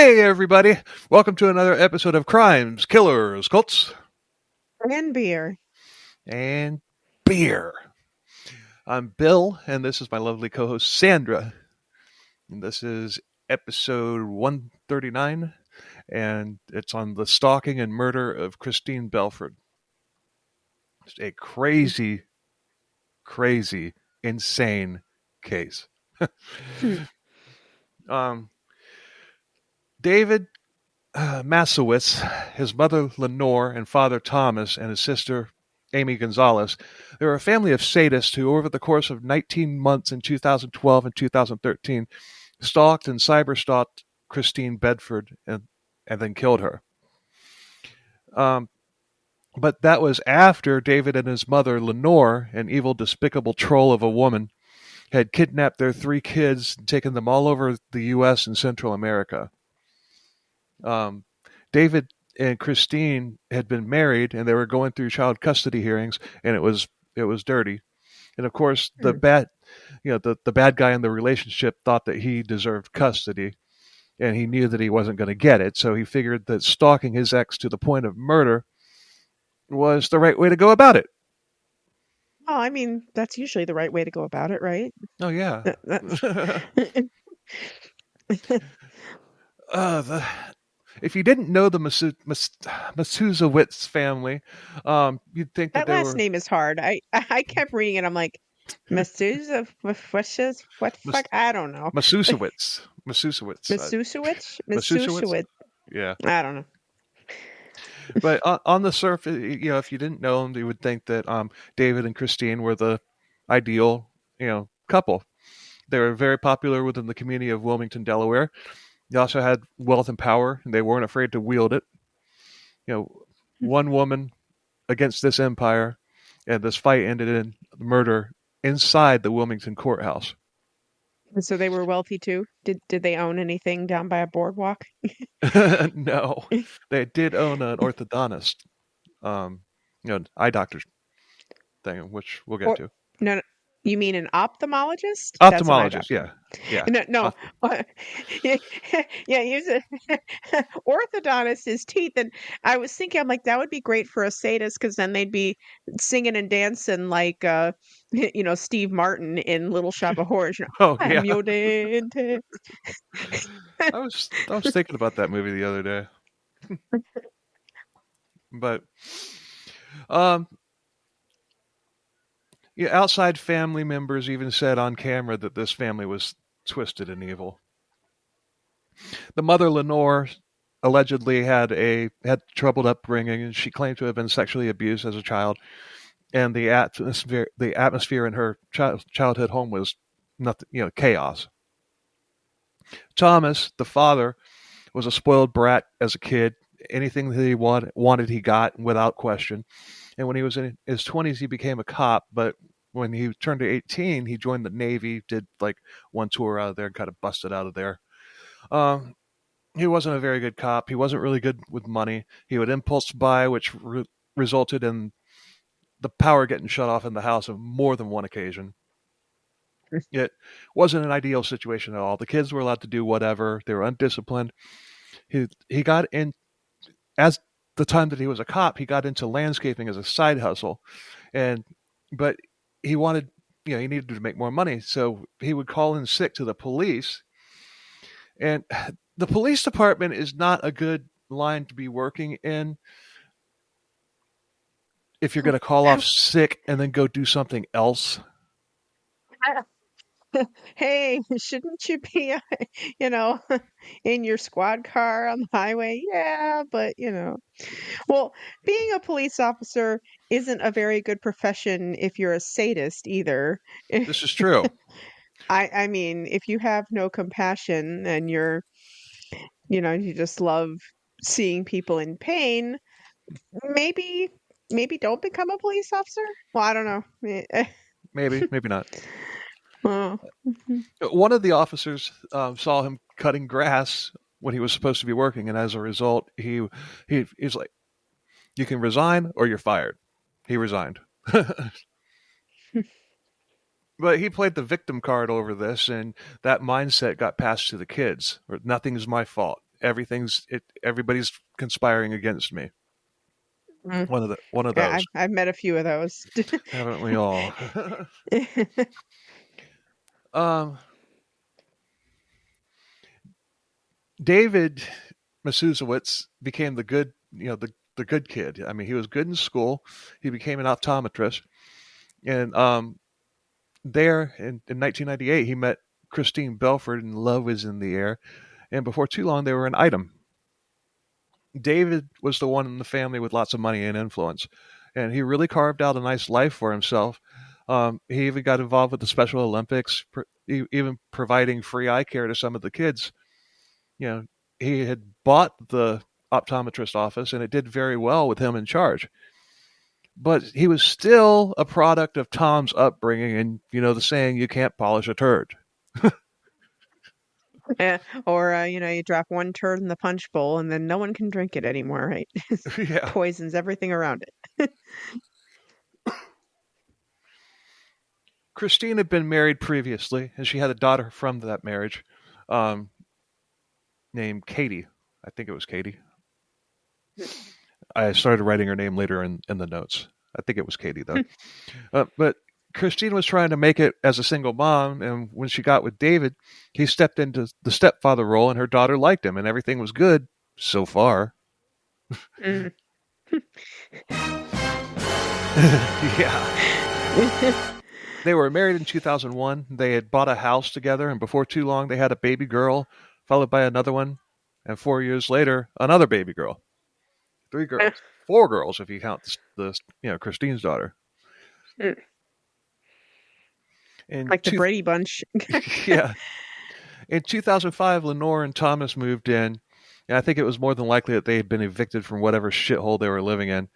Hey, everybody. Welcome to another episode of Crimes, Killers, Cults, And beer. and Beer. I'm Bill, and this is my lovely co-host, Sandra. And this is episode 139, and it's on the stalking and murder of Christine Belford. It's a crazy, crazy, insane case. um, David Matusiewicz, his mother Lenore, and father Thomas, and his sister Amy Gonzalez. They were a family of sadists who, over the course of 19 months in 2012 and 2013, stalked and cyberstalked Christine Bedford and then killed her. But that was after David and his mother Lenore, an evil, despicable troll of a woman, had kidnapped their 3 kids and taken them all over the U.S. and Central America. David and Christine had been married, and they were going through child custody hearings, and it was dirty. And of course, the bad guy in the relationship thought that he deserved custody, and he knew that he wasn't going to get it. So he figured that stalking his ex to the point of murder was the right way to go about it. Well, I mean, that's usually the right way to go about it, right? Oh yeah. If you didn't know the Matusiewicz family, you'd think that That they last were name is hard. I kept reading it. I'm like, Masusa, what Mas- fuck? I don't know. Matusiewicz. Matusiewicz. Masusiewicz. Yeah. I don't know. But on the surface, if you didn't know them, you would think that David and Christine were the ideal, couple. They were very popular within the community of Wilmington, Delaware. They also had wealth and power, and they weren't afraid to wield it. One woman against this empire, and this fight ended in murder inside the Wilmington courthouse. So they were wealthy too. Did they own anything down by a boardwalk? No, they did own an orthodontist, eye doctor thing, which we'll get Or to. no, you mean an ophthalmologist? That's an eye Ophthalmologist, doctor. yeah. No. Yeah, he's a orthodontist, his teeth. And I was thinking, I'm like, that would be great for a sadist because then they'd be singing and dancing like, Steve Martin in Little Shop of Horrors. Oh I'm yeah. your dentist. I was thinking about that movie the other day. But outside family members even said on camera that this family was twisted and evil. The mother Lenore allegedly had troubled upbringing, and she claimed to have been sexually abused as a child. And the atmosphere in her childhood home was nothing, chaos. Thomas, the father, was a spoiled brat as a kid. Anything that he wanted, he got without question. And when he was in his 20s, he became a cop. But when he turned to 18, he joined the Navy, did like one tour out of there, and kind of busted out of there. He wasn't a very good cop. He wasn't really good with money. He would impulse buy, which resulted in the power getting shut off in the house on more than one occasion. It wasn't an ideal situation at all. The kids were allowed to do whatever. They were undisciplined. He got in, as the time that he was a cop, he got into landscaping as a side hustle, but he wanted, he needed to make more money, so he would call in sick to the police. And the police department is not a good line to be working in if you're going to call off sick and then go do something else. Hey, shouldn't you be, in your squad car on the highway? Yeah, but, well, being a police officer isn't a very good profession if you're a sadist either. This is true. I mean, if you have no compassion and you just love seeing people in pain, maybe don't become a police officer. Well, I don't know. Maybe not. Oh. One of the officers saw him cutting grass when he was supposed to be working, and as a result, he's like, "You can resign or you're fired." He resigned. But he played the victim card over this, and that mindset got passed to the kids. Or nothing is my fault. everybody's conspiring against me. Mm. One of Yeah, those, I've met a few of those. haven't we all? um, David Matusiewicz became the good, the good kid. I mean, he was good in school. He became an optometrist, and there in 1998, he met Christine Belford, and love was in the air. And before too long, they were an item. David was the one in the family with lots of money and influence, and he really carved out a nice life for himself. He even got involved with the Special Olympics, even providing free eye care to some of the kids. You know, he had bought the optometrist office, and it did very well with him in charge. But he was still a product of Tom's upbringing, and the saying, "You can't polish a turd." Yeah. Or you drop one turd in the punch bowl and then no one can drink it anymore, right? Yeah. Poisons everything around it. Christine had been married previously, and she had a daughter from that marriage, um, named Katie. I think it was Katie. I started writing her name later in the notes. I think it was Katie, though. But Christine was trying to make it as a single mom, and when she got with David, he stepped into the stepfather role, and her daughter liked him, and everything was good so far. Mm. Yeah. They were married in 2001. They had bought a house together, and before too long, they had a baby girl, followed by another one, and 4 years later, another baby girl. Three girls, four girls if you count Christine's daughter. In Like the Brady Bunch. yeah, in 2005, Lenore and Thomas moved in, and I think it was more than likely that they had been evicted from whatever shithole they were living in.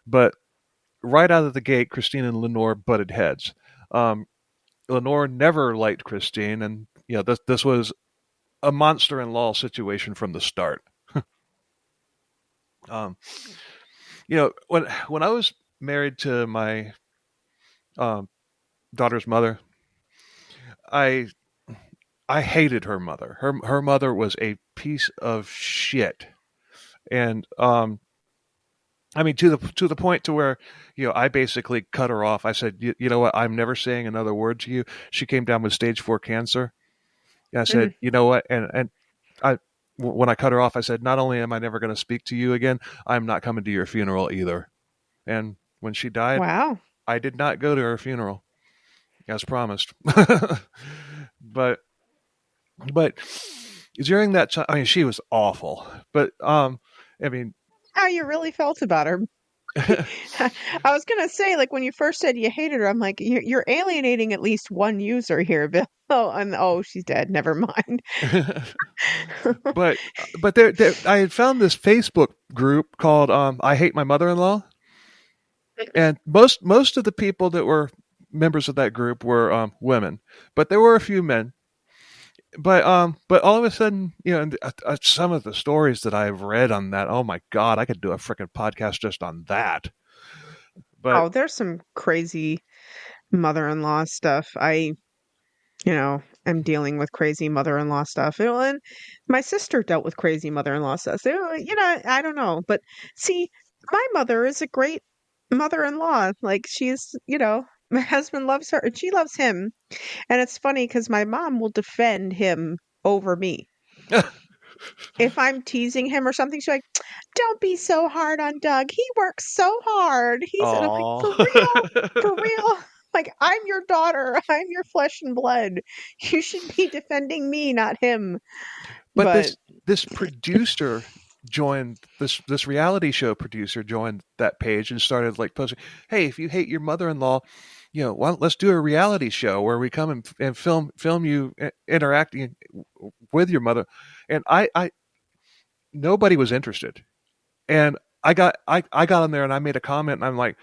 But right out of the gate, Christine and Lenore butted heads. Um, Lenore never liked Christine, and this was a monster-in-law situation from the start. Um, when I was married to my um, daughter's mother, I I hated her mother. Her mother was a piece of shit, and I mean to the point to where I basically cut her off. I said, you know what, I'm never saying another word to you. She came down with stage 4 cancer. And I said, Mhm. you know what, and I when I cut her off, I said, not only am I never going to speak to you again, I'm not coming to your funeral either. And when she died, Wow. I did not go to her funeral as promised. but but during that time, I mean, she was awful. But I mean, How you really felt about her. I was gonna say, like when you first said you hated her, I'm like, you're alienating at least one user here, Bill. Oh, and oh, she's dead. Never mind. but there, I had found this Facebook group called "I Hate My Mother-in-Law," and most of the people that were members of that group were women, but there were a few men. But all of a sudden, some of the stories that I've read on that, oh my god, I could do a freaking podcast just on that. But Oh, there's some crazy mother-in-law stuff. Am dealing with crazy mother-in-law stuff. And my sister dealt with crazy mother-in-law stuff. So, I don't know. But see, my mother is a great mother-in-law. Like my husband loves her and she loves him. And it's funny because my mom will defend him over me. If I'm teasing him or something, she's like, "Don't be so hard on Doug. He works so hard." And I'm like, oh, "For real? For real?" Like, I'm your daughter. I'm your flesh and blood. You should be defending me, not him. but But this producer joined this reality show producer joined that page and started like posting, hey, if you hate your mother-in-law, let's do a reality show where we come and film you interacting with your mother. And I nobody was interested. And I got on there and I made a comment and I'm like,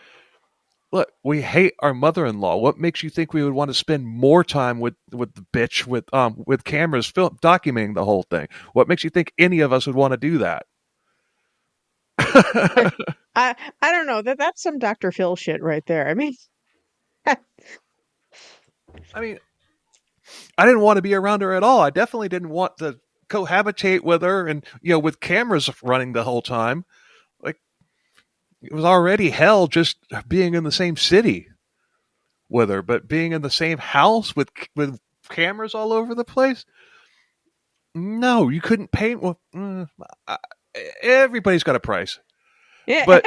look, we hate our mother-in-law. What makes you think we would want to spend more time with the bitch with cameras film documenting the whole thing? What makes you think any of us would want to do that? I don't know. That's some Dr. Phil shit right there. I mean, I mean, I didn't want to be around her at all. I definitely didn't want cohabitate with her, and with cameras running the whole time. Like, it was already hell just being in the same city with her, but being in the same house with cameras all over the place. No, you couldn't pay. Well, everybody's got a price, Yeah. but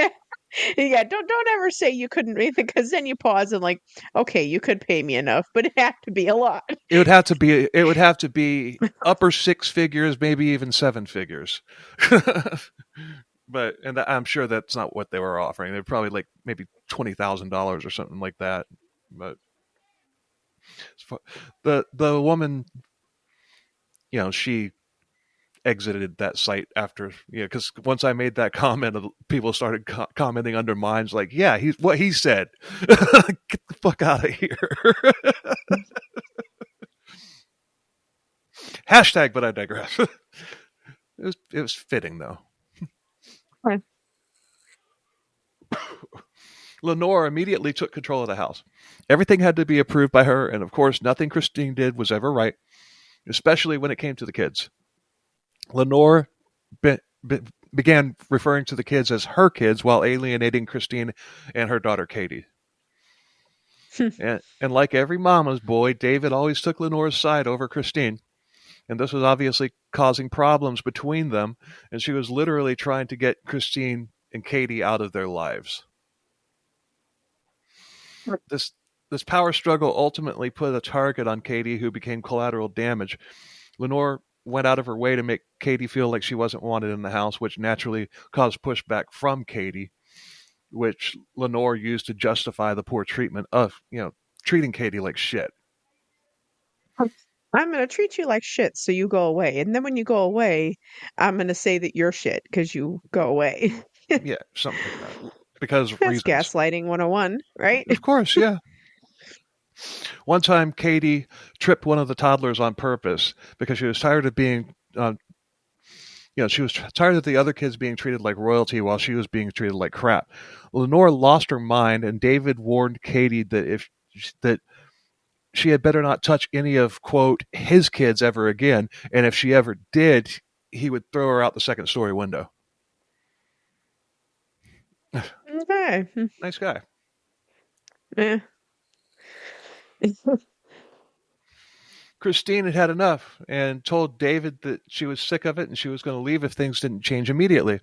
Yeah, don't ever say you couldn't read it, because then you pause and like, okay, you could pay me enough, but it had to be a lot. it would have to be upper six figures, maybe even seven figures. But I'm sure that's not what they were offering. They're probably like maybe $20,000 or something like that. But the woman, she exited that site after, because once I made that comment, people started commenting under mines like, yeah, he's what he said. Get the fuck out of here. Hashtag, but I digress. It was fitting though. Right. Lenore immediately took control of the house. Everything had to be approved by her, and of course, nothing Christine did was ever right, especially when it came to the kids. Lenore be, be, began referring to the kids as her kids while alienating Christine and her daughter Katie. And like every mama's boy, David always took Lenore's side over Christine. And this was obviously causing problems between them, and she was literally trying to get Christine and Katie out of their lives. This this power struggle ultimately put a target on Katie, who became collateral damage. Lenore went out of her way to make Katie feel like she wasn't wanted in the house, which naturally caused pushback from Katie, which Lenore used to justify the poor treatment of, treating Katie like shit. I'm gonna treat you like shit, so you go away. And then when you go away, I'm gonna say that you're shit because you go away. Yeah, something like that. Because of That's reasons. gaslighting 101, right? Of course, yeah. One time, Katie tripped one of the toddlers on purpose because she was tired of being, she was tired of the other kids being treated like royalty while she was being treated like crap. Lenore lost her mind, and David warned Katie that she had better not touch any of, quote, his kids ever again, and if she ever did, he would throw her out the second story window. Okay. Nice guy. Yeah. Christine had had enough and told David that she was sick of it and she was going to leave if things didn't change immediately.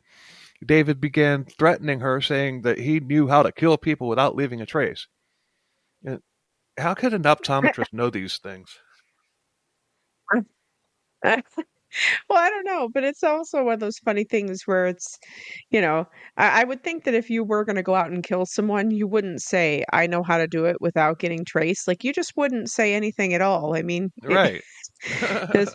David began threatening her, saying that he knew how to kill people without leaving a trace. And how could an optometrist know these things? Well, I don't know, but it's also one of those funny things where it's, you know, I would think that if you were going to go out and kill someone, you wouldn't say, I know how to do it without getting traced. Like, you just wouldn't say anything at all. I mean, Right. just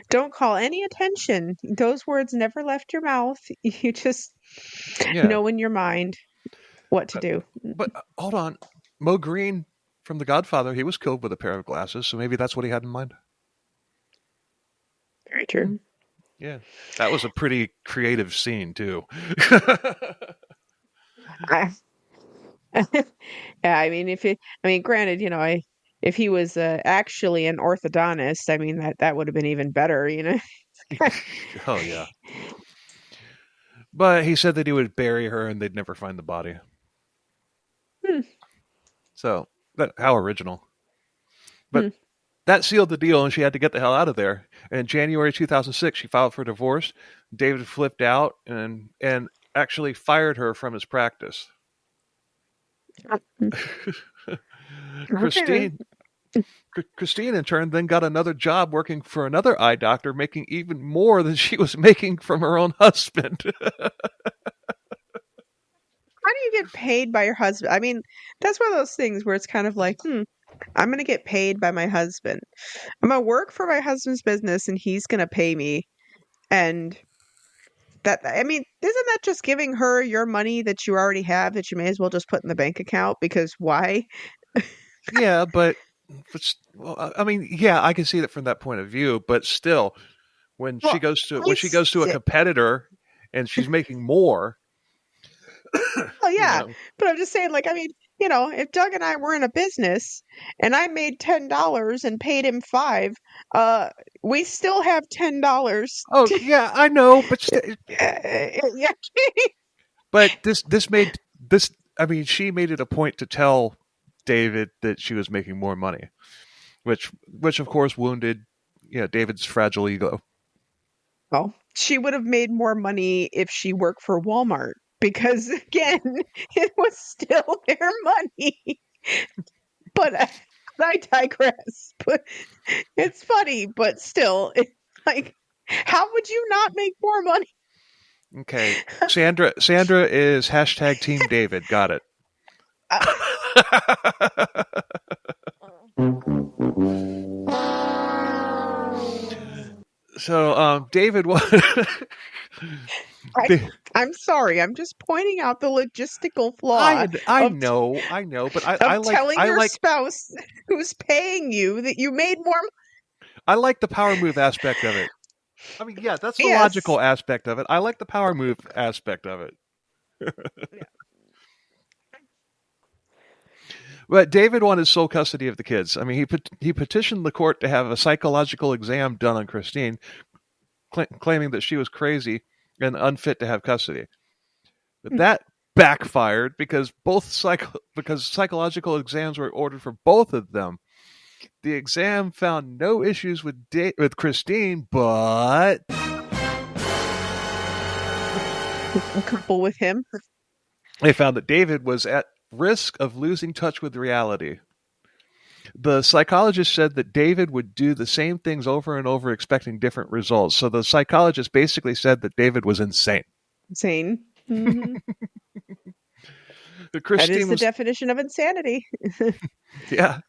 don't call any attention. Those words never left your mouth. You just Yeah. know in your mind what to But, do. but hold on. Mo Green from The Godfather, he was killed with a pair of glasses, so maybe that's what he had in mind. Very Hmm. true. Yeah. That was a pretty creative scene, too. I, yeah, I mean, granted, if he was actually an orthodontist, I mean, that would have been even better, Oh, yeah. But he said that he would bury her and they'd never find the body. Hmm, So, how original. But hmm. that sealed the deal, and she had to get the hell out of there. And in January 2006, she filed for divorce. David flipped out and actually fired her from his practice. Okay. Christine Christine, in turn, then got another job working for another eye doctor, making even more than she was making from her own husband. How do you get paid by your husband? I mean, that's one of those things where it's kind of like, I'm gonna get paid by my husband. I'm gonna work for my husband's business and he's gonna pay me. And I mean, isn't that just giving her your money that you already have that you may as well just put in the bank account? Because why? Yeah, well, I mean, yeah, I can see that from that point of view, but still, when she Well, goes to I when she goes to a st- competitor and she's making more, well, you yeah, know, but I'm just saying, like, I mean, if Doug and I were in a business and I made $10 and paid him 5, uh, we still have $10 Oh to, yeah, I know, yeah. but this made this. I mean, she made it a point to tell David that she was making more money, which of course wounded, David's fragile ego. Well, she would have made more money if she worked for Walmart because again, it was still their money. But I digress. But it's funny, but still, it's like, how would you not make more money? Okay, Sandra is hashtag Team David. Got it. Uh, So David was. I, I'm sorry. I'm just pointing out the logistical flaw I of know, but of telling your spouse who's paying you that you made more. I like the power move aspect of it. I mean, yeah, that's the Yes. logical aspect of it. I like the power move aspect of it. Yeah. But David wanted sole custody of the kids. I mean, he petitioned the court to have a psychological exam done on Christine, claiming that she was crazy and unfit to have custody. But that backfired because because psychological exams were ordered for both of them. The exam found no issues with Christine, but A couple with him. they found that David was at risk of losing touch with reality. The psychologist said that David would do the same things over and over, expecting different results. So the psychologist basically said that David was insane. Insane. Hmm. That is Christine the was, definition of insanity. yeah.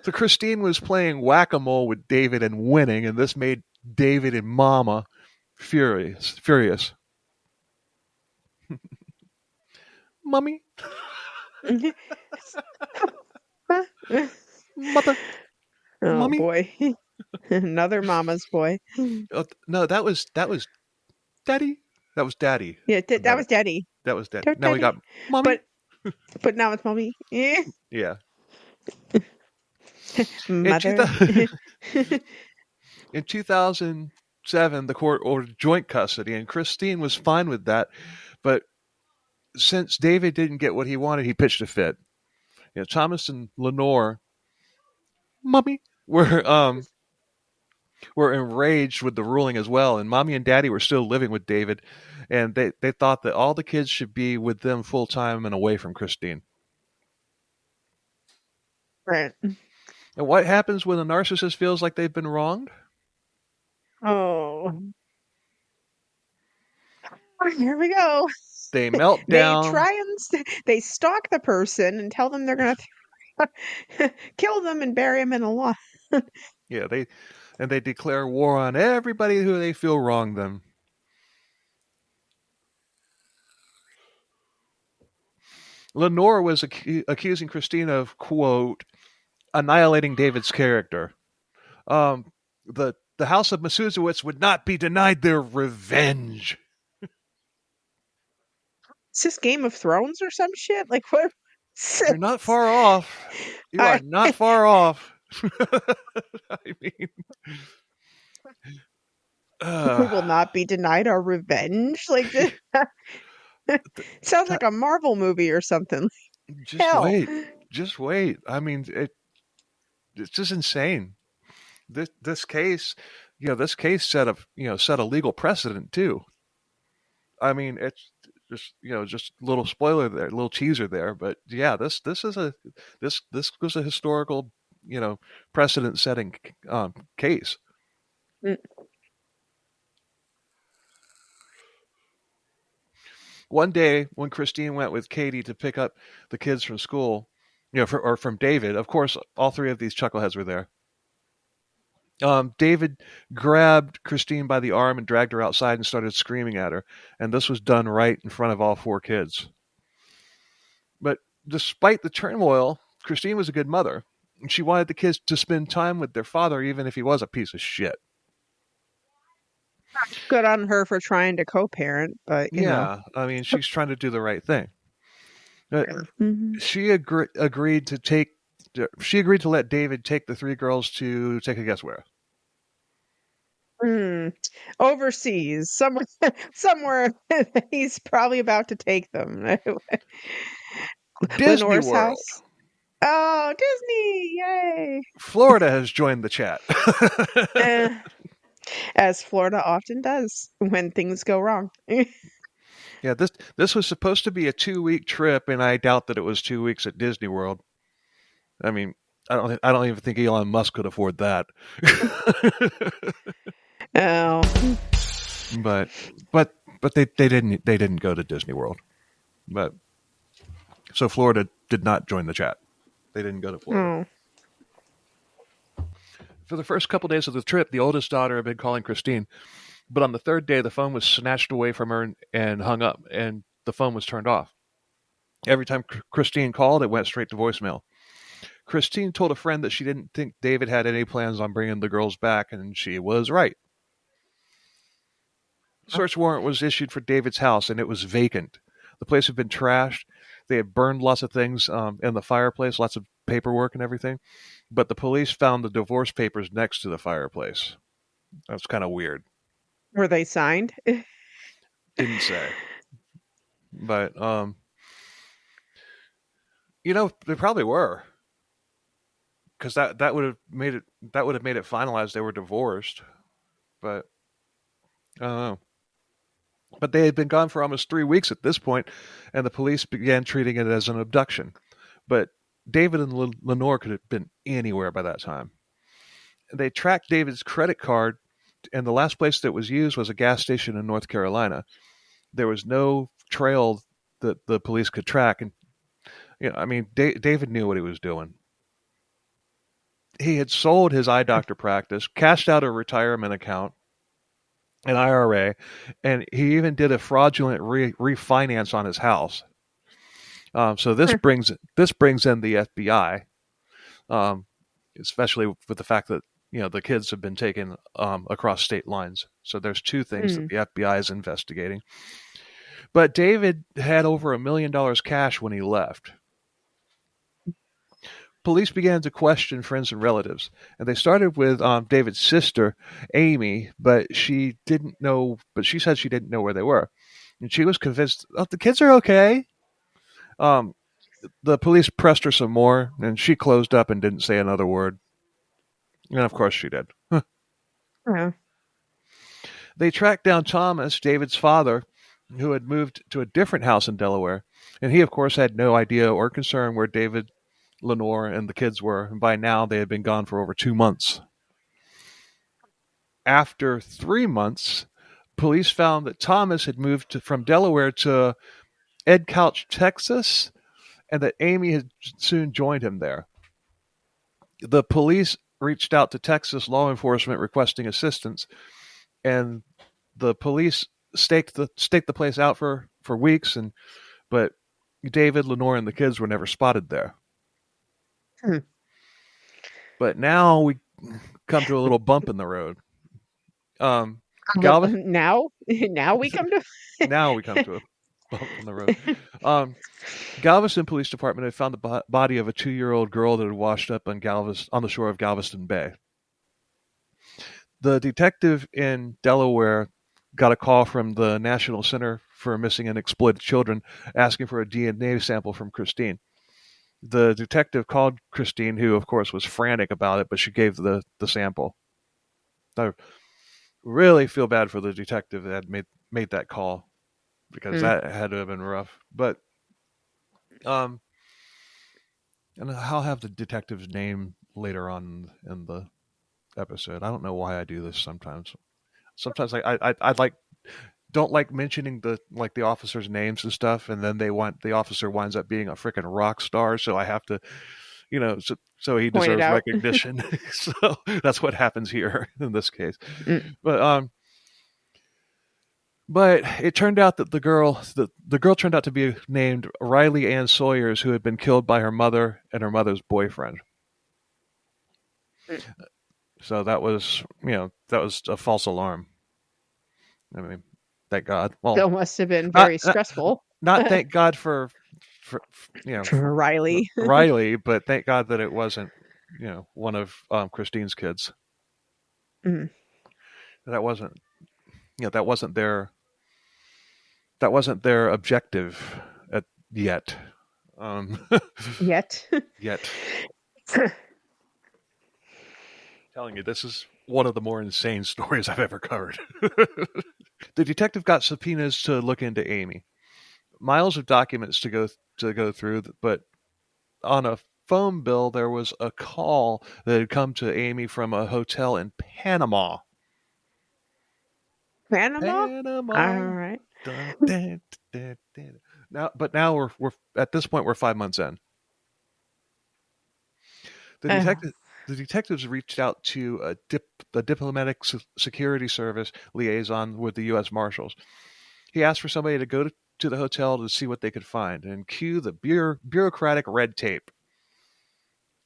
So Christine was playing whack a mole with David and winning, and this made David and Mama furious. Furious. Mummy, mother, Oh mummy. boy. Another mama's boy. Oh, no, that was daddy. That was daddy. Yeah, that About was it. daddy. That was daddy. Don't Now we got daddy. mommy. But now it's mommy. Yeah. In Mother. 2000, in 2007, the court ordered joint custody, and Christine was fine with that. But since David didn't get what he wanted, he pitched a fit. Thomas and Lenore, mommy, were enraged with the ruling as well, and mommy and daddy were still living with David, and they thought that all the kids should be with them full time and away from Christine. Right. And what happens when a narcissist feels like they've been wronged? Oh, here we go. They melt They down. try and they stalk the person and tell them they're gonna kill them and bury them in a lot. Yeah, they declare war on everybody who they feel wronged them. Lenore was accusing Christine of, quote, annihilating David's character. The House of Matusiewicz would not be denied their revenge. Is this Game of Thrones or some shit? Like what? You're not far off. You are I, not far off. I mean, we uh, will not be denied our revenge. Like this sounds like a Marvel movie or something. just Hell. wait. Just wait. I mean, it's just insane. This case, this case set a legal precedent too. I mean, it's just a little spoiler there, a little teaser there, but yeah, this was a historical, you know, precedent setting case. Mm. One day when Christine went with Katie to pick up the kids from school, or from David, of course, all three of these chuckleheads were there. David grabbed Christine by the arm and dragged her outside and started screaming at her, and this was done right in front of all four kids. But despite the turmoil, Christine was a good mother. She wanted the kids to spend time with their father, even if he was a piece of shit. Good on her for trying to co-parent, but Yeah, I mean, she's trying to do the right thing. Uh, Mhm. agreed to take. She agreed to let David take the three girls to take a guess where. Mm. Overseas, somewhere, somewhere he's probably about to take them. Disney Lenore's World. house. Oh, Disney! Yay! Florida has joined the chat. Eh, as Florida often does when things go wrong. Yeah, this was supposed to be a 2 week trip, and I doubt that it was 2 weeks at Disney World. I mean, I don't even think Elon Musk could afford that. Oh, but but they didn't go to Disney World. But so Florida did not join the chat. They didn't go to Florida. oh, For the first couple days of the trip, the oldest daughter had been calling Christine, but on the third day, the phone was snatched away from her and hung up, and the phone was turned off. Every time Christine called, it went straight to voicemail. Christine told a friend that she didn't think David had any plans on bringing the girls back, and she was right. Search warrant was issued for David's house, and it was vacant. The place had been trashed. They had burned lots of things in the fireplace, lots of paperwork and everything. But the police found the divorce papers next to the fireplace. That's kind of weird. were they signed? Didn't say, but they probably were, because that would have made it finalized they were divorced. But I don't know. But they had been gone for almost 3 weeks at this point, and the police began treating it as an abduction. But David and Lenore could have been anywhere by that time. They tracked David's credit card, and the last place that was used was a gas station in North Carolina. There was no trail that the police could track, and I mean, David knew what he was doing. He had sold his eye doctor practice, cashed out a retirement account, an IRA, and he even did a fraudulent refinance on his house. So this brings in the FBI, um, especially with the fact that the kids have been taken across state lines. So there's two things that Hmm. the FBI is investigating. But David had over $1 million cash when he left. Police began to question friends and relatives, and they started with David's sister, Amy, but she didn't know. But she said she didn't know where they were, and she was convinced, "Oh, the kids are okay." Um, the police pressed her some more, and she closed up and didn't say another word. And of course, she did. Oh. They tracked down Thomas, David's father, who had moved to a different house in Delaware, and he, of course, had no idea or concern where David, Lenore, and the kids were. And by now, they had been gone for over 2 months. After 3 months, police found that Thomas had moved from Delaware to Edcouch, Texas, and that Amy had soon joined him there. The police reached out to Texas law enforcement requesting assistance, and the police staked the place out for weeks, but David, Lenore, and the kids were never spotted there. Hmm. But now we come to a little bump in the road. Um, Well, Galvin, now we come to. now we come to a bump in the road. Galveston Police Department had found the body of a 2-year-old girl that had washed up on the shore of Galveston Bay. The detective in Delaware got a call from the National Center for Missing and Exploited Children asking for a DNA sample from Christine. The detective called Christine, who of course was frantic about it, but she gave the sample. I really feel bad for the detective that had made that call, because Hmm. that had to have been rough. But um, and I'll have the detective's name later on in the episode. I don't know why I do this sometimes. Sometimes I like don't like mentioning the officers' names and stuff, and then the officer winds up being a freaking rock star, so I have to, so he Pointed deserves out. recognition. So that's what happens here in this case. Mm. But but it turned out that the girl turned out to be named Riley Ann Sawyers, who had been killed by her mother and her mother's boyfriend. Mm. So that was a false alarm. I mean, thank God. Well, Still must have been not very not, stressful. not thank God for you know, Riley. Riley, but thank God that it wasn't, one of Christine's kids. Mm. That wasn't, that wasn't their objective yet. Um, Yet. yet, telling you, this is one of the more insane stories I've ever covered. The detective got subpoenas to look into Amy. Miles of documents to go through, but on a phone bill there was a call that had come to Amy from a hotel in Panama. Panama? All Panama. right. Dun, dun, dun, dun. Now we're at this point we're 5 months in. The Uh, detective the detectives reached out to a diplomatic security service liaison with the U.S. Marshals. He asked for somebody to go to the hotel to see what they could find and cue the bureaucratic red tape.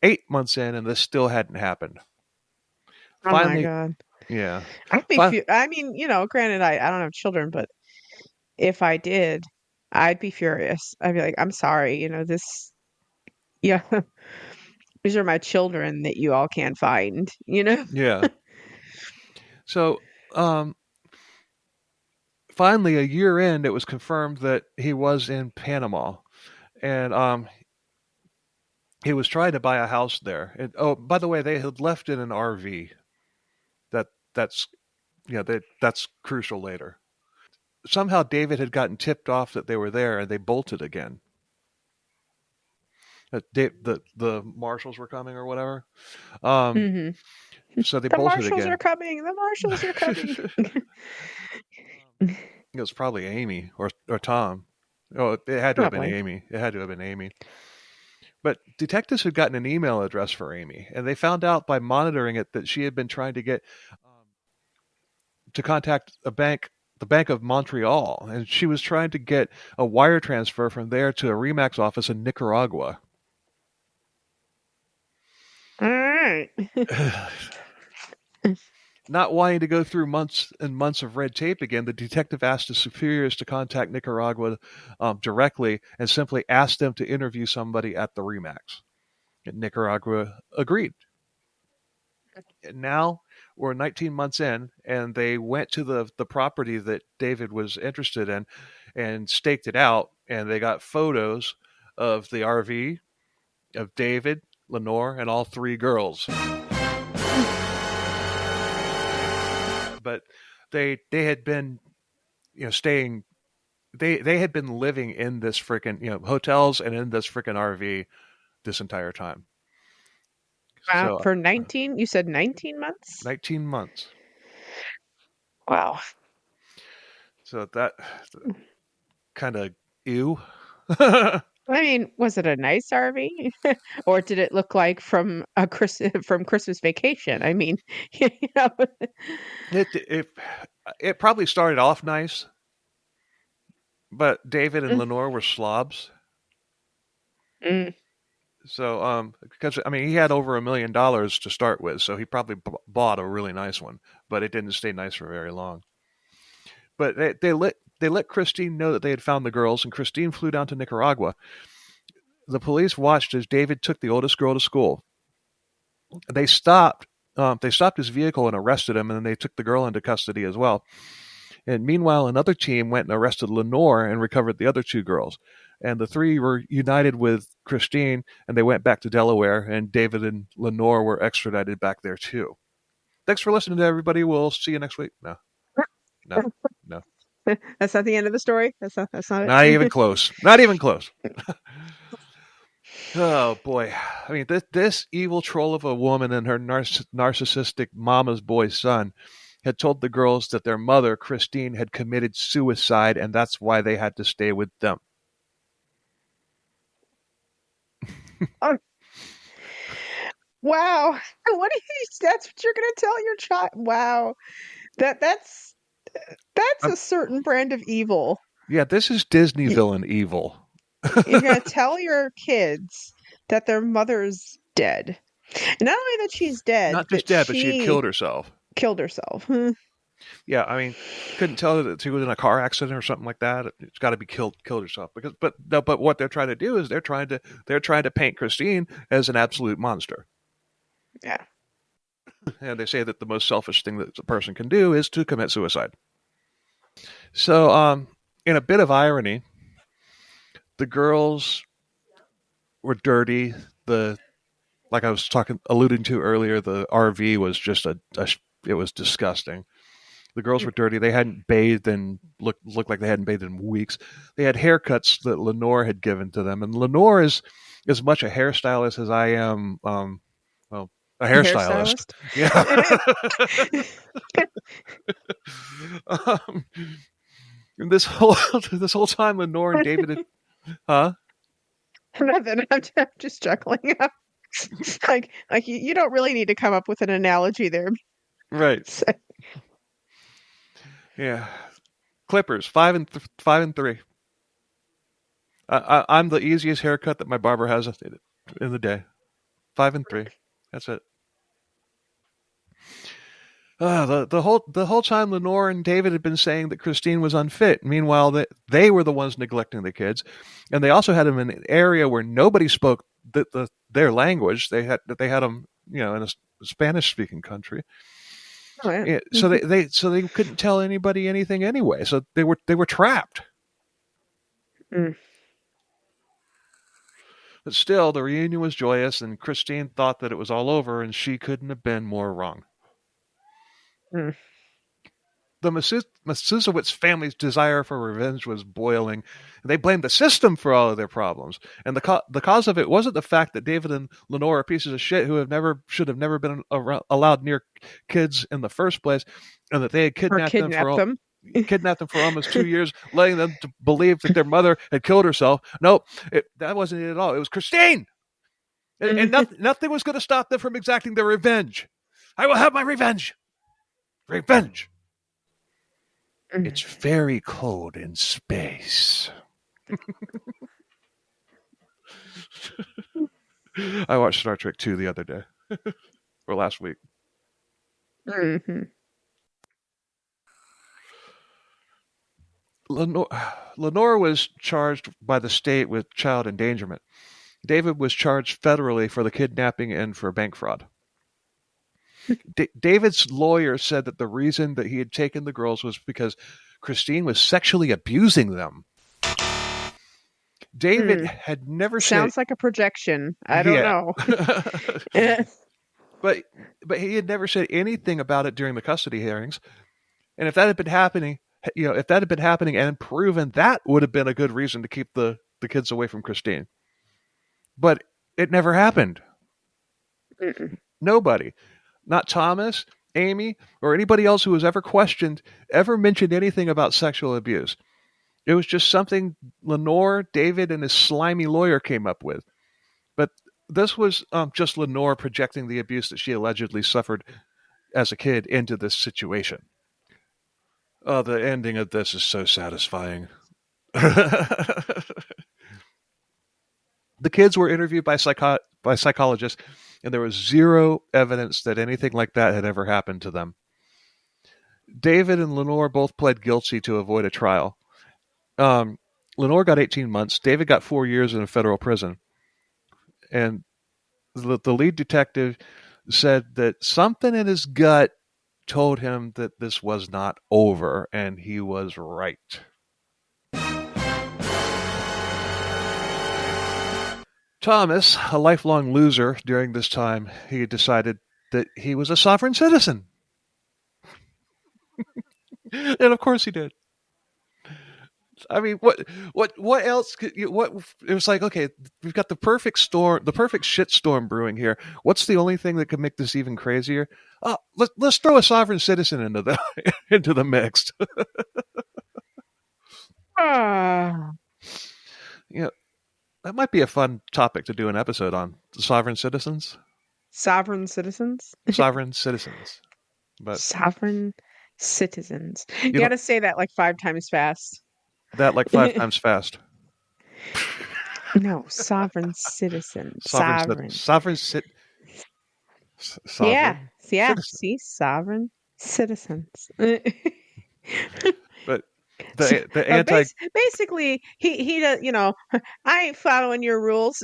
8 months in, and this still hadn't happened. oh my Finally, God. yeah, I'd be, fi- I mean, granted, I don't have children, but if I did, I'd be furious. I'd be like, I'm sorry, yeah, these are my children that you all can't find. yeah. So, um, finally, a year in, it was confirmed that he was in Panama, and he was trying to buy a house there. And, oh, by the way, they had left in an RV. That that's that's crucial later. Somehow, David had gotten tipped off that they were there, and they bolted again. The marshals were coming or whatever. Um, Hmm. so they The bolted marshals are again. coming. The marshals are coming. It was probably Amy or Tom. Oh, it had to have been Probably. Amy. It had to have been Amy. But detectives had gotten an email address for Amy, and they found out by monitoring it that she had been trying to get to contact the Bank of Montreal, and she was trying to get a wire transfer from there to a Remax office in Nicaragua. All right. Not wanting to go through months and months of red tape again, the detective asked his superiors to contact Nicaragua directly and simply asked them to interview somebody at the Remax. And Nicaragua agreed. And now we're 19 months in, and they went to the property that David was interested in and staked it out, and they got photos of the RV, of David, Lenore, and all three girls. But they had been staying they had been living in this freaking hotels and in this freaking RV this entire time. Wow. So For 19, you said 19 months? 19 months. Wow. So that kind of ew. I mean, was it a nice RV, or did it look like from a from Christmas Vacation? I mean, you know. It probably started off nice, but David and Lenore were slobs. Mm. So because I mean he had over $1 million to start with, so he probably bought a really nice one, but it didn't stay nice for very long. But they let Christine know that they had found the girls, and Christine flew down to Nicaragua. The police watched as David took the oldest girl to school. They stopped. They stopped his vehicle and arrested him, and then they took the girl into custody as well. And meanwhile, another team went and arrested Lenore and recovered the other two girls. And the three were united with Christine, and they went back to Delaware, and David and Lenore were extradited back there too. Thanks for listening to everybody. We'll see you next week. No, no, no. That's not the end of the story. That's not Not even it. close. Not even close. Oh boy! I mean, this evil troll of a woman and her narcissistic mama's boy son had told the girls that their mother, Christine, had committed suicide, and that's why they had to stay with them. Oh, wow. What do you, that's what you're gonna tell your child? Wow. That's Um, a certain brand of evil. yeah, this is Disney Y- villain evil. You're gonna tell your kids that their mother's dead. And not only that she's dead, Not just that dead, but she had she killed herself. killed herself. Hmm. Yeah, I mean, couldn't tell that she was in a car accident or something like that. It's got to be killed herself because, but no, but what they're trying to do is they're trying to paint Christine as an absolute monster, Yeah. and they say that the most selfish thing that a person can do is to commit suicide. So, in a bit of irony, the girls were dirty. The like I was alluding to earlier, the RV was just it was disgusting. The girls were dirty. They hadn't bathed and looked like they hadn't bathed in weeks. They had haircuts that Lenore had given to them, and Lenore is as much a hairstylist as I am. Well, a A hairstylist. hairstylist. Yeah. um, and this whole time, Lenore and David had, huh? Nothing. I'm just chuckling. Like you don't really need to come up with an analogy there. Right. So, Yeah. Clippers 5 and 3. I'm the easiest haircut that my barber has in the day. 5 and 3. That's it. The whole time Lenore and David had been saying that Christine was unfit. Meanwhile, they were the ones neglecting the kids, and they also had them in an area where nobody spoke their language. They had them, in a Spanish speaking country. oh, yeah. Yeah, so they couldn't tell anybody anything anyway. So they were trapped. Mm, But still, the reunion was joyous, and Christine thought that it was all over, and she couldn't have been more wrong. mm, The Matusiewicz family's desire for revenge was boiling. They blamed the system for all of their problems, and the cause of it wasn't the fact that David and Lenore are pieces of shit who should have never been allowed near kids in the first place, and that they had or kidnap them. kidnapped them for almost 2 years, letting them to believe that their mother had killed herself. Nope, that wasn't it at all. It was Christine, and nothing was going to stop them from exacting their revenge. I will have my revenge. Revenge. It's very cold in space. I watched Star Trek 2 the other day, or last week. Mm-hmm. Lenore was charged by the state with child endangerment. David was charged federally for the kidnapping and for bank fraud. David's lawyer said that the reason that he had taken the girls was because Christine was sexually abusing them. David had never said. Sounds like a projection. I don't Yeah. know. but he had never said anything about it during the custody hearings. And if that had been happening, and proven, that would have been a good reason to keep the kids away from Christine. But it never happened. Nobody, not Thomas, Amy, or anybody else who was ever questioned, ever mentioned anything about sexual abuse. It was just something Lenore, David, and his slimy lawyer came up with. But this was just Lenore projecting the abuse that she allegedly suffered as a kid into this situation. Oh, the ending of this is so satisfying. The kids were interviewed by psychologists, and there was zero evidence that anything like that had ever happened to them. David and Lenore both pled guilty to avoid a trial. Lenore got 18 months. David got 4 years in a federal prison. And the lead detective said that something in his gut told him that this was not over, and he was right. Thomas, a lifelong loser during this time, he decided that he was a sovereign citizen. And of course he did. I mean, what else could you, what it was like, okay, we've got the perfect shit storm brewing here. What's the only thing that could make this even crazier? Let's throw a sovereign citizen into the into the mix. You know, that might be a fun topic to do an episode on. Sovereign citizens. Sovereign citizens? Sovereign citizens. But Sovereign citizens. You you know got to say that like 5 times fast. that like 5 times fast. No, sovereign citizen. Sovereign. Sovereign Yeah. Yeah. citizen. See, sovereign. citizens. But So, the anti basically, he does. I ain't following your rules.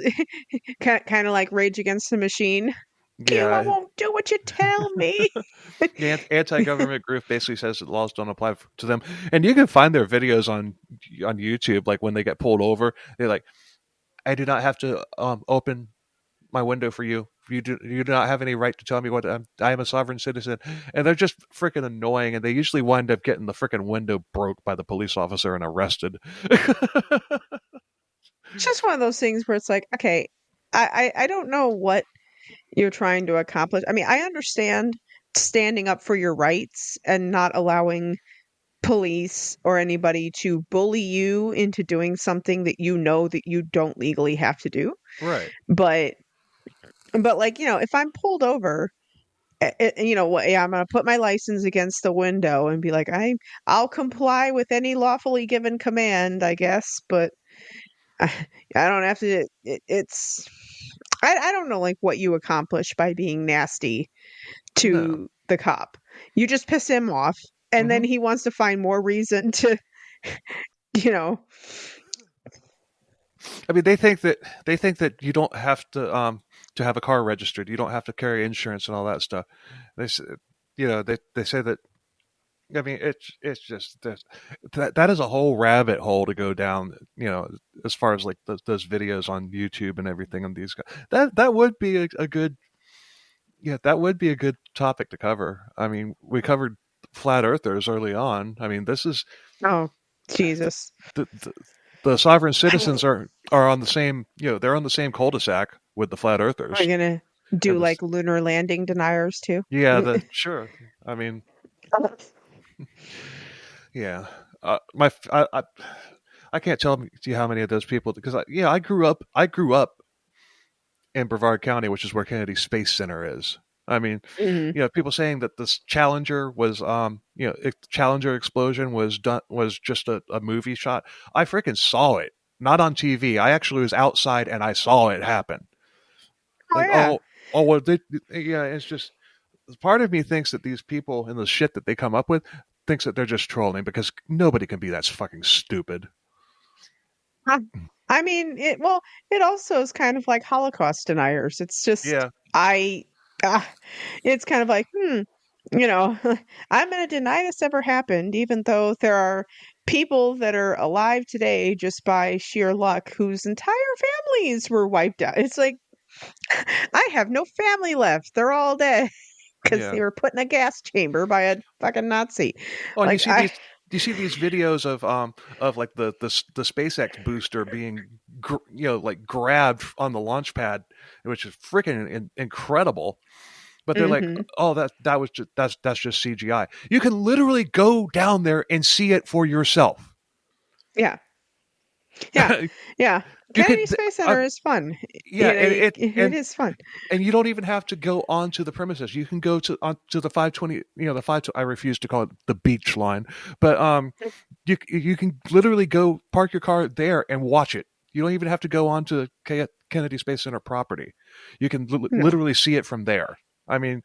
Kind of like Rage Against the Machine. I yeah won't do what you tell me. the anti-government group basically says that laws don't apply to them, and you can find their videos on YouTube. Like when they get pulled over, they're like, "I do not have to open my window for you. You do not have any right to tell me what I am a sovereign citizen," and they're just freaking annoying. And they usually wind up getting the freaking window broke by the police officer and arrested. It's just one of those things where it's like, okay, I don't know what you're trying to accomplish. I mean, I understand standing up for your rights and not allowing police or anybody to bully you into doing something that you know that you don't legally have to do. Right. But like, if I'm pulled over, what, yeah, I'm gonna put my license against the window and be like, I'll comply with any lawfully given command, I guess, but I, I don't have to. It's I don't know like what you accomplish by being nasty No. to the cop. You just piss him off, and then Hmm. he wants to find more reason to, you know. I mean, they think that you don't have to have a car registered. You don't have to carry insurance and all that stuff. They s- they say that. I mean, it's just that is a whole rabbit hole to go down. As far as like those videos on YouTube and everything on these guys, that would be a good that would be a good topic to cover. I mean, we covered flat earthers early on. I mean, this is Oh, Jesus. the the sovereign citizens are on the same they're on the same cul-de-sac with the flat Are earthers you gonna do and this like lunar landing deniers too? yeah the sure I mean yeah my I can't tell you how many of those people because I grew up in Brevard County, which is where Kennedy Space Center is. I mean, Hmm. people saying that this Challenger was, Challenger explosion was just a movie shot. I freaking saw it, not on TV. I actually was outside and I saw it happen. Oh Like, yeah. well, yeah, it's just part of me thinks that these people and the shit that they come up with thinks that they're just trolling because nobody can be that fucking stupid. Huh. I mean, it also is kind of like Holocaust deniers. It's just Yeah, I, ah, it's kind of like, I'm going to deny this ever happened, even though there are people that are alive today just by sheer luck whose entire families were wiped out. It's like I have no family left; they're all dead because yeah. they were put in a gas chamber by a fucking Nazi. Oh, and you Like see these. Do you see these videos of like the SpaceX booster being like grabbed on the launch pad, which is freaking incredible. But they're like, hmm oh, that was just that's just CGI. You can literally go down there and see it for yourself. yeah. Yeah, yeah. You Kennedy could, Space Center is fun. yeah, and It is fun. you don't even have to go onto the premises. You can go to onto the 520, the 5. I refuse to call it the beach line, but you can literally go park your car there and watch it. You don't even have to go onto Kennedy Space Center property. You can No. literally see it from there. I mean,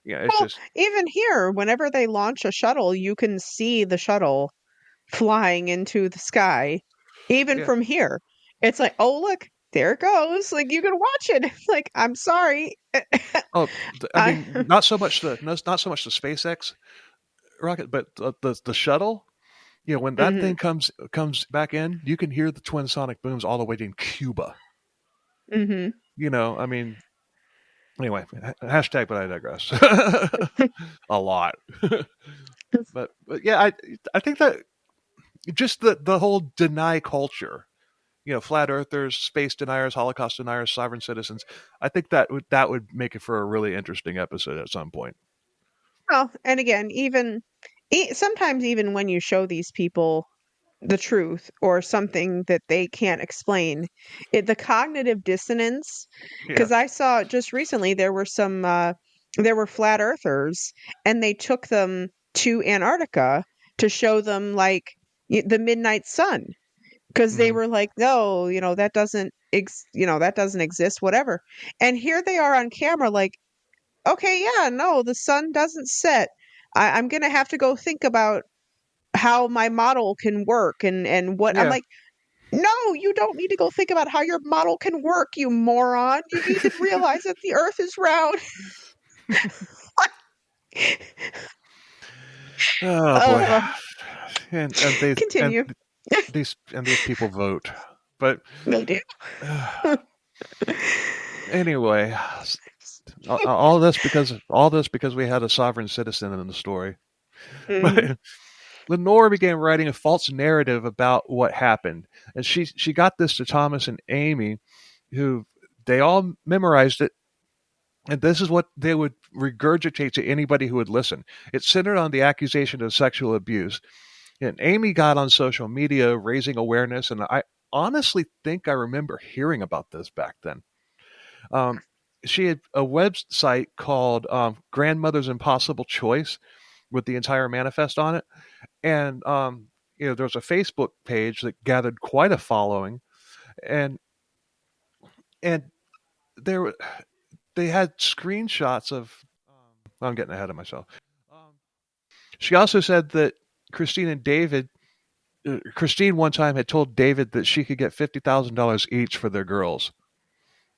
yeah, it's Well, just even here, whenever they launch a shuttle, you can see the shuttle flying into the sky, even yeah. from here. It's like, oh look, there it goes. Like you can watch it. Like, I'm sorry. Oh, I I mean, not so much not so much the SpaceX rocket, but the shuttle. When that hmm thing comes back in, you can hear the twin sonic booms all the way in Cuba. hmm I mean, anyway, hashtag, but I digress. A lot, but yeah, I think that just the whole deny culture, flat earthers, space deniers, Holocaust deniers, sovereign citizens. I think that would make it for a really interesting episode at some point. Well, and again, even sometimes even when you show these people the truth or something that they can't explain, the cognitive dissonance, Yeah. because I saw just recently there were flat earthers and they took them to Antarctica to show them like the midnight sun because they Hmm. were like, no, that doesn't exist, whatever. And here they are on camera like, okay, yeah, no, the sun doesn't set I'm gonna have to go think about how my model can work and what I'm Yeah. like, no, you don't need to go think about how your model can work, you moron. You need to realize that the earth is round. Oh boy. uh, And they Continue. and these people vote. But They do. anyway, all this because we had a sovereign citizen in the story. Mhm. But Lenore began writing a false narrative about what happened, and she got this to Thomas and Amy, who they all memorized it, and this is what they would regurgitate to anybody who would listen. It centered on the accusation of sexual abuse, and Amy got on social media raising awareness, and I honestly think I remember hearing about this back then. Um, she had a website called Grandmother's Impossible Choice with the entire manifest on it, and there was a Facebook page that gathered quite a following, and and there they had screenshots of. I'm getting ahead of myself. Um, she also said that Christine and David. Christine one time had told David that she could get $50,000 each for their girls,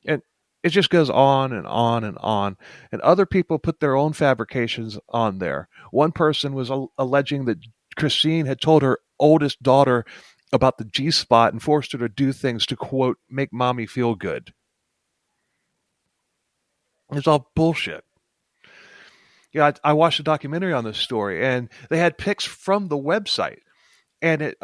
and it just goes on and on and on. And other people put their own fabrications on there. One person was alleging that Christine had told her oldest daughter about the G spot and forced her to do things to, quote, make mommy feel good. It's all bullshit. Yeah, I watched a documentary on this story, and they had pics from the website, and it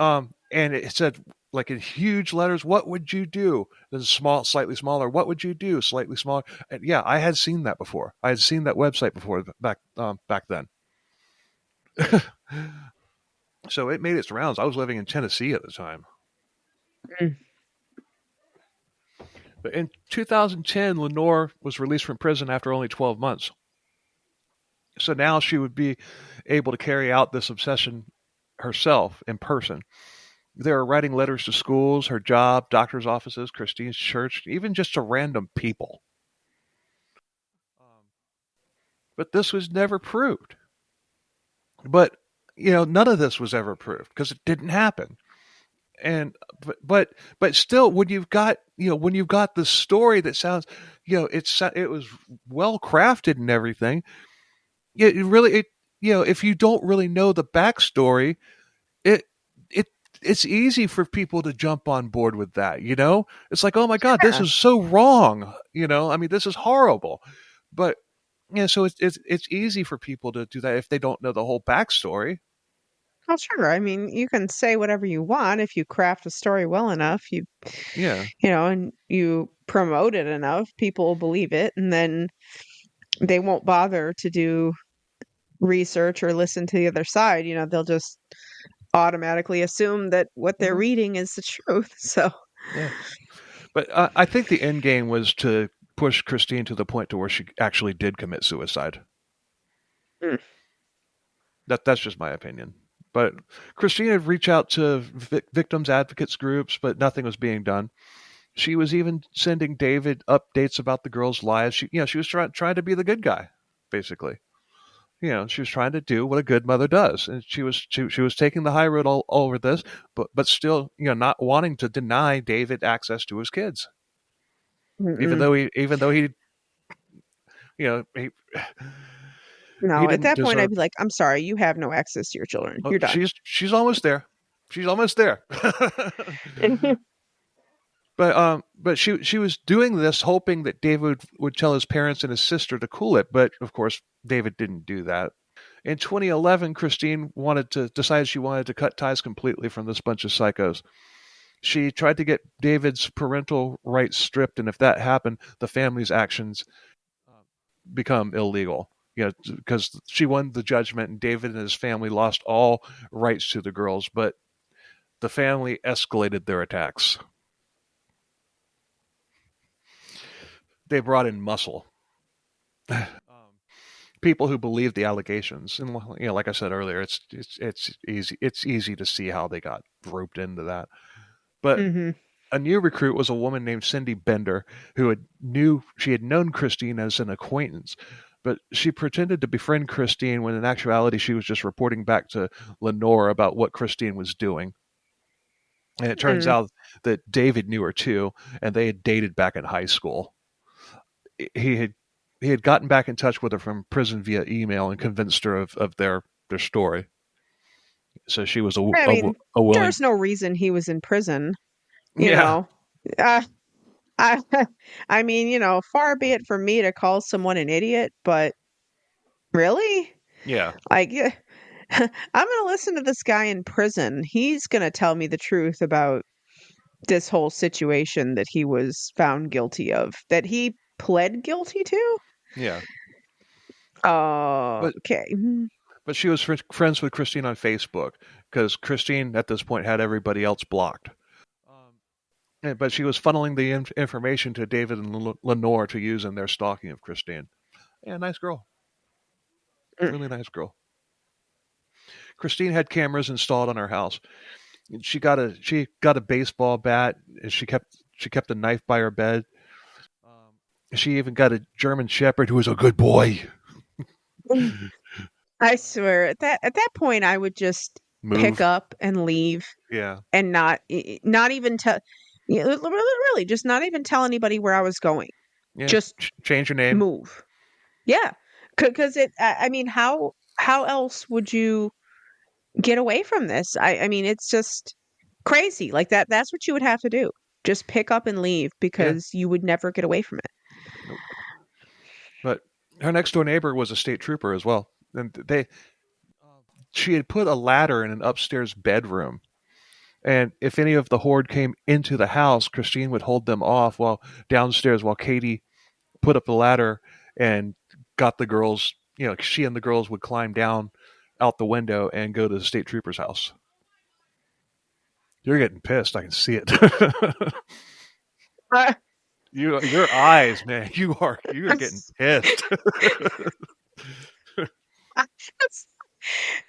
said like in huge letters, "What would you do?" Then small, slightly smaller, "What would you do?" Slightly smaller. And yeah, I had seen that before. I had seen that website before back then. So it made its rounds. I was living in Tennessee at the time. Mm. But in 2010, Lenore was released from prison after only 12 months. So now she would be able to carry out this obsession herself in person. They were writing letters to schools, her job, doctor's offices, Christine's church, even just to random people. But this was never proved. But none of this was ever proved because it didn't happen. And but still, when you've got the story that sounds, it was well crafted and everything. It really, if you don't really know the backstory, it it it's easy for people to jump on board with that. It's like, oh my god, this Yeah. is so wrong. I mean, this is horrible. But so it's easy for people to do that if they don't know the whole backstory. Well, sure. I mean, you can say whatever you want if you craft a story well enough. Yeah. And you promote it enough, people will believe it, and then they won't bother to do research or listen to the other side. They'll just automatically assume that what they're Hmm. reading is the truth. So, Yeah. But I think the end game was to push Christine to the point to where she actually did commit suicide. mm, That's just my opinion. But Christine had reached out to victims advocates groups, but nothing was being done. She was even sending David updates about the girls' lives. She was trying to be the good guy, basically. She was trying to do what a good mother does, and she was taking the high road all over this, but still, not wanting to deny David access to his kids, mm-mm. even though he he No, at didn't that point, I'd deserve. be like, I'm sorry, you have no access to your children. Oh, You're done. she's almost there. She's almost there. But she was doing this hoping that David would tell his parents and his sister to cool it, but of course David didn't do that. In 2011, Christine decided she wanted to cut ties completely from this bunch of psychos. She tried to get David's parental rights stripped, and if that happened, the family's actions uh, become illegal. Because she won the judgment, and David and his family lost all rights to the girls, but the family escalated their attacks. They brought in muscle. People who believe the allegations, and like I said earlier, it's easy to see how they got roped into that. But Hmm. a new recruit was a woman named Cindy Bender, who had known Christine as an acquaintance. But she pretended to befriend Christine when in actuality she was just reporting back to Lenore about what Christine was doing. And it turns Hmm. out that David knew her too, and they had dated back in high school. He had he had gotten back in touch with her from prison via email and convinced her of their story. So she was I mean, a willing. there's no reason he was in prison, you Yeah, know. Uh, I, I mean, far be it from me to call someone an idiot, but really? yeah, Like, yeah, I'm gonna listen to this guy in prison. He's gonna tell me the truth about this whole situation that he was found guilty of, that he pled guilty to? yeah. But Okay. but she was friends with Christine on Facebook because Christine at this point had everybody else blocked. But she was funneling the information to David and Lenore to use in their stalking of Christine. Yeah, nice girl, Mm. really nice girl. Christine had cameras installed on her house. She got a baseball bat, and she kept a knife by her bed. She even got a German Shepherd who was a good boy. I swear, at that point, I would just pick Move, up and leave yeah, and not even tell, really, just not even tell anybody where I was going. yeah. Just Change your name. move. Yeah, because I mean, how else would you get away from this? I mean, it's just crazy. Like that. That's what you would have to do. Just pick up and leave Yeah, because you would never get away from it. nope. But her next door neighbor was a state trooper as well, and she had put a ladder in an upstairs bedroom. And if any of the horde came into the house, Christine would hold them off while downstairs while Katie put up the ladder and got the girls. She and the girls would climb down out the window and go to the state trooper's house. You're getting pissed. I can see it. Uh, Your eyes, man. You are getting it's, pissed. it's,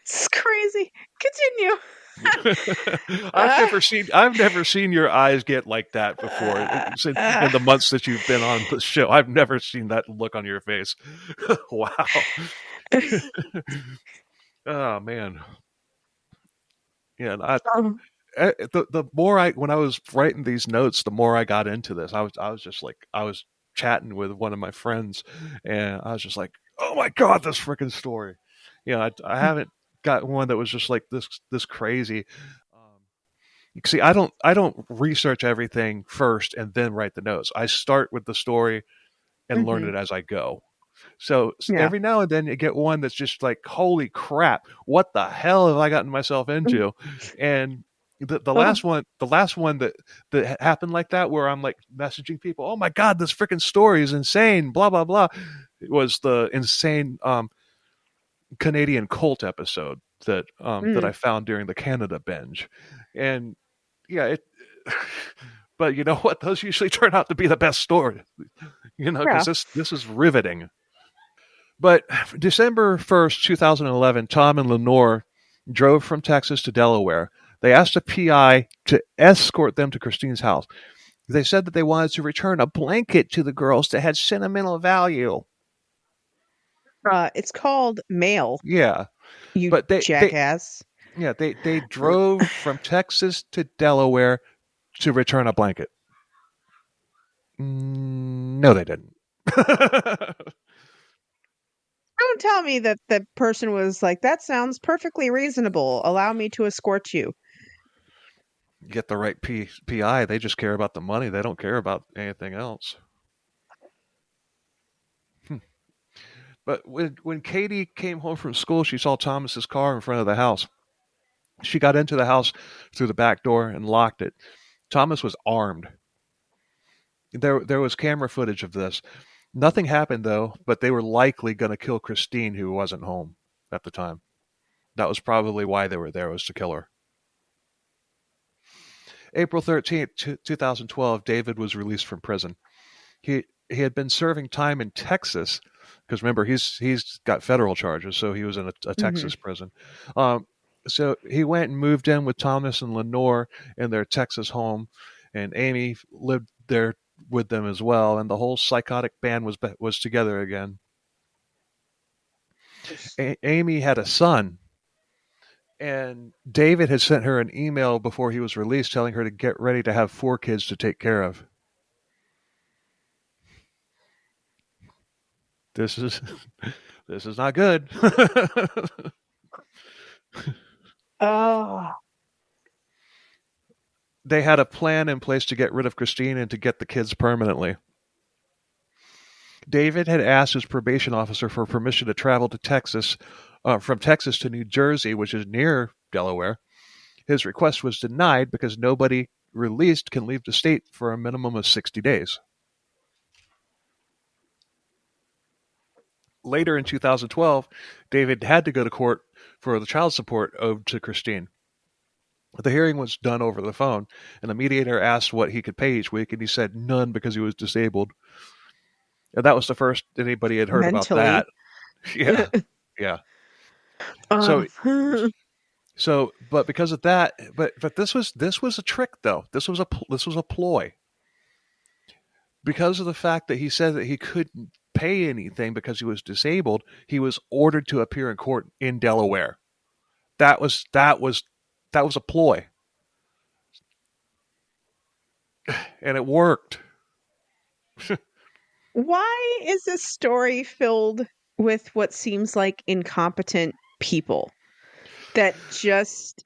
it's crazy. Continue. I've Uh, never seen your eyes get like that before. uh, In the months that you've been on the show, I've never seen that look on your face. Wow. Oh man. Yeah. um, The more when I was writing these notes, the more I got into this. I was just like I was chatting with one of my friends, and I was just like, oh my god, this freaking story. I haven't got one that was just like this crazy. See, I don't research everything first and then write the notes. I start with the story and learn mhm, it as I go. So yeah. every now and then you get one that's just like, holy crap, what the hell have I gotten myself into? And the last one that happened like that, where I'm like messaging people, oh my god, this freaking story is insane, blah blah blah. It was the insane Canadian cult episode that Mm, I found during the Canada binge, and yeah, it. But you know what? Those usually turn out to be the best story, because yeah. this is riveting. But December 1st, 2011, Tom and Lenore drove from Texas to Delaware. They asked a PI to escort them to Christine's house. They said that they wanted to return a blanket to the girls that had sentimental value. It's called mail, Yeah, you but jackass. they drove from Texas to Delaware to return a blanket. No, they didn't. Don't tell me that the person was like, "That sounds perfectly reasonable. Allow me to escort you." Get the right PI. They just care about the money. They don't care about anything else. But when Katie came home from school, she saw Thomas's car in front of the house. She got into the house through the back door and locked it. Thomas was armed. There was camera footage of this. Nothing happened though, but they were likely going to kill Christine, who wasn't home at the time. That was probably why they were there, was to kill her. April 13th, 2012, David was released from prison. He had been serving time in Texas because remember he's got federal charges, so he was in a Mhm. Texas prison. Um, so he went and moved in with Thomas and Lenore in their Texas home, and Amy lived there with them as well. And the whole psychotic band was together again. Amy had a son, and David had sent her an email before he was released telling her to get ready to have 4 kids to take care of. This is this is not good. Oh, They had a plan in place to get rid of Christine and to get the kids permanently. David had asked his probation officer for permission to travel to Texas, from Texas to New Jersey, which is near Delaware. His request was denied because nobody released can leave the state for a minimum of 60 days. Later in 2012, David had to go to court for the child support owed to Christine. The hearing was done over the phone, and the mediator asked what he could pay each week, and he said none because he was disabled. And that was the first anybody had heard about mentally. that. Yeah, yeah. So, Oh. but because of that, but this was a trick though. This was a ploy because of the fact that he said that he couldn't pay anything because he was disabled. He was ordered to appear in court in Delaware. That was a ploy, and it worked. Why is this story filled with what seems like incompetent people that just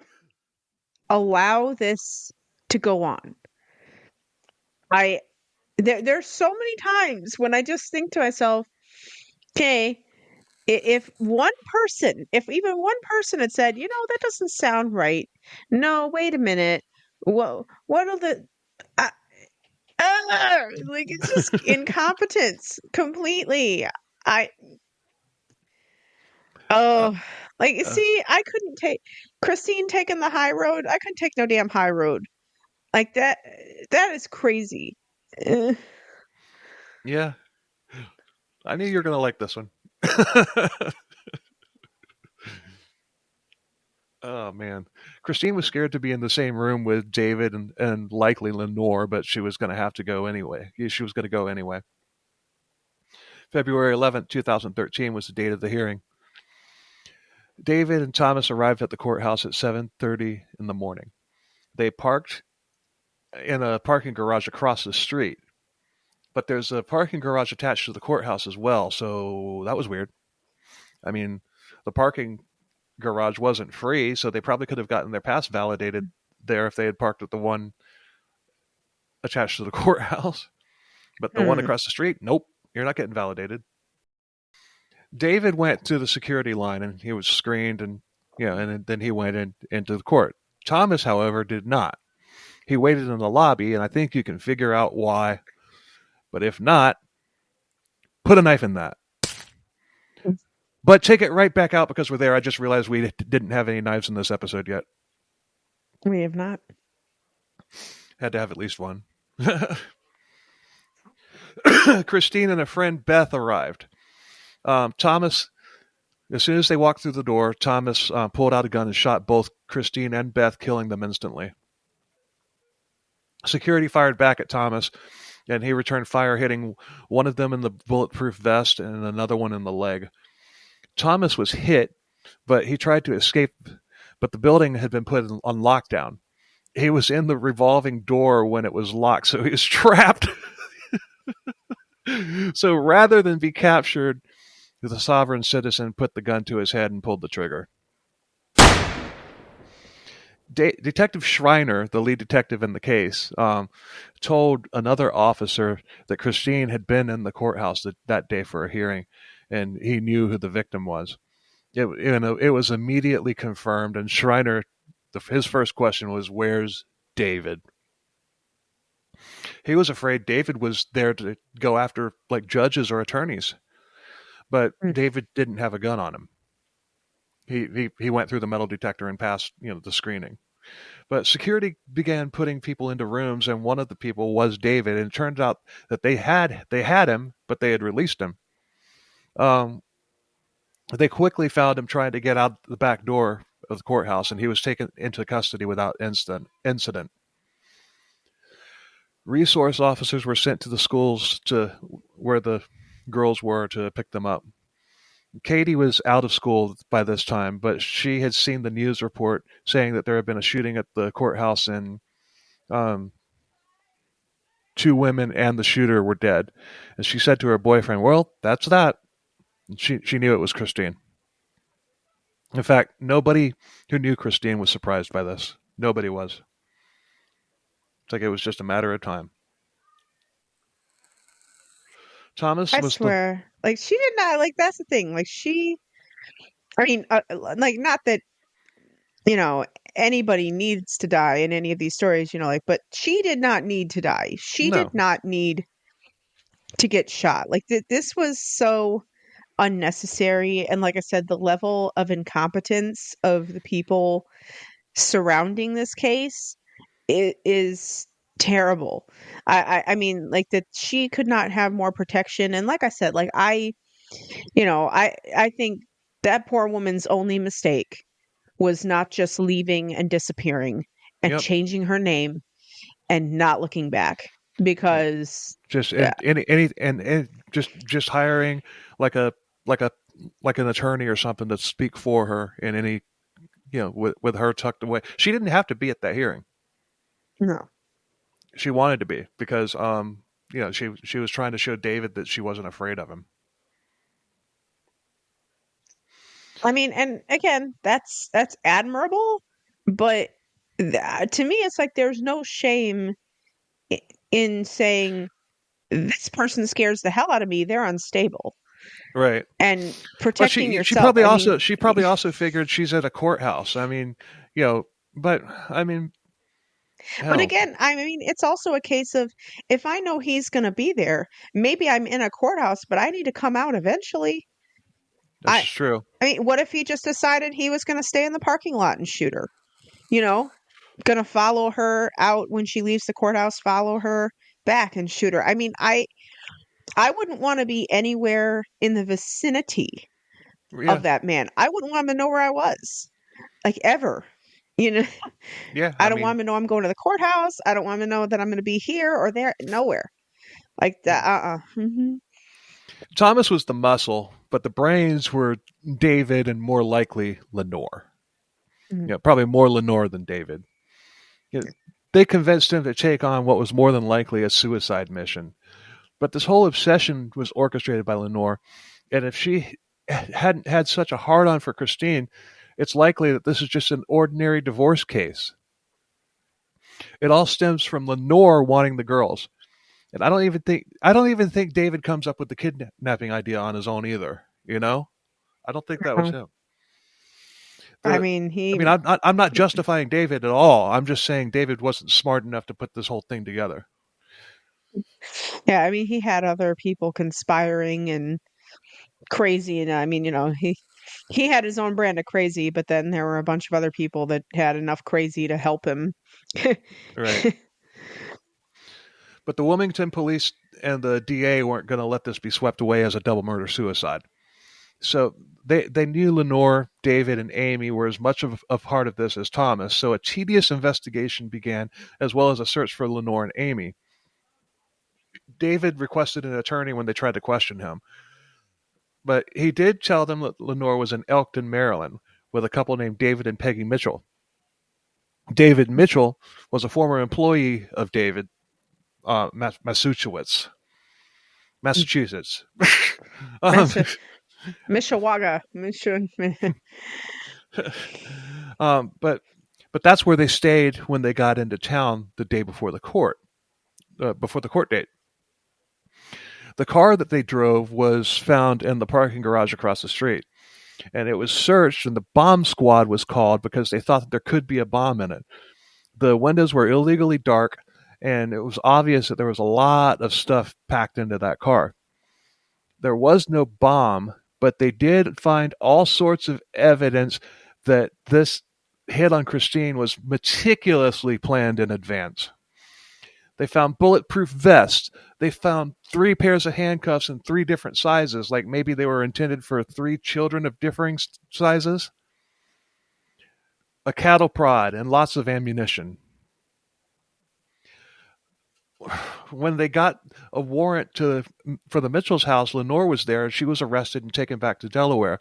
allow this to go on? I there's so many times when I just think to myself, okay, if one person, if even one person had said, that doesn't sound right. No, wait a minute. What are the uh, like it's just incompetence completely. I uh, Oh, like, uh, see, I couldn't take Christine taking the high road. I couldn't take no damn high road. Like that is crazy. Eh. yeah, I knew you were gonna like this one. Oh man, Christine was scared to be in the same room with David and likely Lenore, but she was going to have to go anyway. She was going to go anyway. February 11th, 2013 was the date of the hearing. David and Thomas arrived at the courthouse at 7:30 in the morning. They parked in a parking garage across the street, but there's a parking garage attached to the courthouse as well, so that was weird. I mean, the parking garage wasn't free, so they probably could have gotten their pass validated there if they had parked at the one attached to the courthouse. But the one Hmm. across the street, nope, you're not getting validated. David went to the security line and he was screened, and and then he went into the court. Thomas, however, did not. He waited in the lobby, and I think you can figure out why. But if not, put a knife in that. But take it right back out because we're there. I just realized we didn't have any knives in this episode yet. We have not. Had to have at least one. Christine and a friend Beth arrived. Thomas, as soon as they walked through the door, Thomas pulled out a gun and shot both Christine and Beth, killing them instantly. Security fired back at Thomas, and he returned fire, hitting one of them in the bulletproof vest and another one in the leg. Thomas was hit, but he tried to escape, but the building had been put on lockdown. He was in the revolving door when it was locked, so he was trapped. So rather than be captured, the sovereign citizen put the gun to his head and pulled the trigger. Detective Schreiner, the lead detective in the case, told another officer that Christine had been in the courthouse that day for a hearing, and he knew who the victim was. It was immediately confirmed, and Schreiner, his first question was, "Where's David?" He was afraid David was there to go after like judges or attorneys, but Mm. David didn't have a gun on him. He went through the metal detector and passed the screening. But security began putting people into rooms, and one of the people was David. And it turned out that they had him, but they had released him. Um, they quickly found him trying to get out the back door of the courthouse, and he was taken into custody without incident. Resource officers were sent to the schools to where the girls were to pick them up. Katie was out of school by this time, but she had seen the news report saying that there had been a shooting at the courthouse and um, two women and the shooter were dead. And she said to her boyfriend, "Well, that's that." And she knew it was Christine. In fact, nobody who knew Christine was surprised by this. Nobody was. It's like it was just a matter of time. Thomas I was the swear. Like she did not like that's the thing. Like she I mean like not that, you know, anybody needs to die in any of these stories, you know, like but she did not need to die. She did no. not need to get shot. Like this was so unnecessary and like I said the level of incompetence of the people surrounding this case is terrible. I mean like that she could not have more protection and like I said like I think that poor woman's only mistake was not just leaving and disappearing and Yep. changing her name and not looking back Yeah. because Just yeah, and just hiring like a like a like an attorney or something to speak for her in any with her tucked away. She didn't have to be at that hearing. no. She wanted to be because she was trying to show David that she wasn't afraid of him. I mean, and again, that's admirable, but to me, it's like there's no shame i- in saying this person scares the hell out of me. They're unstable Right. and Well, protecting she yourself. probably I mean, also figured she's at a courthouse. I mean, but I mean, but hell, again, I mean, it's also a case of if I know he's going to be there, maybe I'm in a courthouse, but I need to come out eventually. this I, is true. I mean, what if he just decided he was going to stay in the parking lot and shoot her? You know, gonna follow her out when she leaves the courthouse, follow her back and shoot her. I mean, I wouldn't want to be anywhere in the vicinity Yeah, of that man. I wouldn't want him to know where I was, like ever. You know, yeah. I I don't want mean, him to know I'm going to the courthouse. I don't want him to know that I'm going to be here or there. Nowhere like yeah. that. Thomas was the muscle, but the brains were David and more likely Lenore. Mhm. Probably more Lenore than David. You know, they convinced him to take on what was more than likely a suicide mission. But this whole obsession was orchestrated by Lenore, and if she hadn't had such a hard on for Christine, it's likely that this is just an ordinary divorce case. It all stems from Lenore wanting the girls. And I don't even think David comes up with the kidnapping idea on his own either. I don't think that was No. him. I The mean, I he, mean, I'm not justifying David at all. I'm just saying David wasn't smart enough to put this whole thing together. yeah, I mean, he had other people conspiring and crazy. And I mean, he had his own brand of crazy, but then there were a bunch of other people that had enough crazy to help him. Right. But the Wilmington police and the DA weren't going to let this be swept away as a double murder suicide. So they knew Lenore, David, and Amy were as much of a part of this as Thomas. So a tedious investigation began, as well as a search for Lenore and Amy. David requested an attorney when they tried to question him, but he did tell them that Lenore was in Elkton, Maryland, with a couple named David and Peggy Mitchell. David Mitchell was a former employee of David Matusiewicz, Massachusetts. um, Masha Mishawaka. Misha but that's where they stayed when they got into town the day before the court date. The car that they drove was found in the parking garage across the street, and it was searched, and the bomb squad was called because they thought that there could be a bomb in it. The windows were illegally dark, and it was obvious that there was a lot of stuff packed into that car. There was no bomb, but they did find all sorts of evidence that this hit on Christine was meticulously planned in advance. They found bulletproof vests. They found 3 pairs of handcuffs in 3 different sizes, like maybe they were intended for 3 children of differing sizes, a cattle prod, and lots of ammunition. when they got a warrant for the Mitchell's house, Lenore was there, and she was arrested and taken back to Delaware.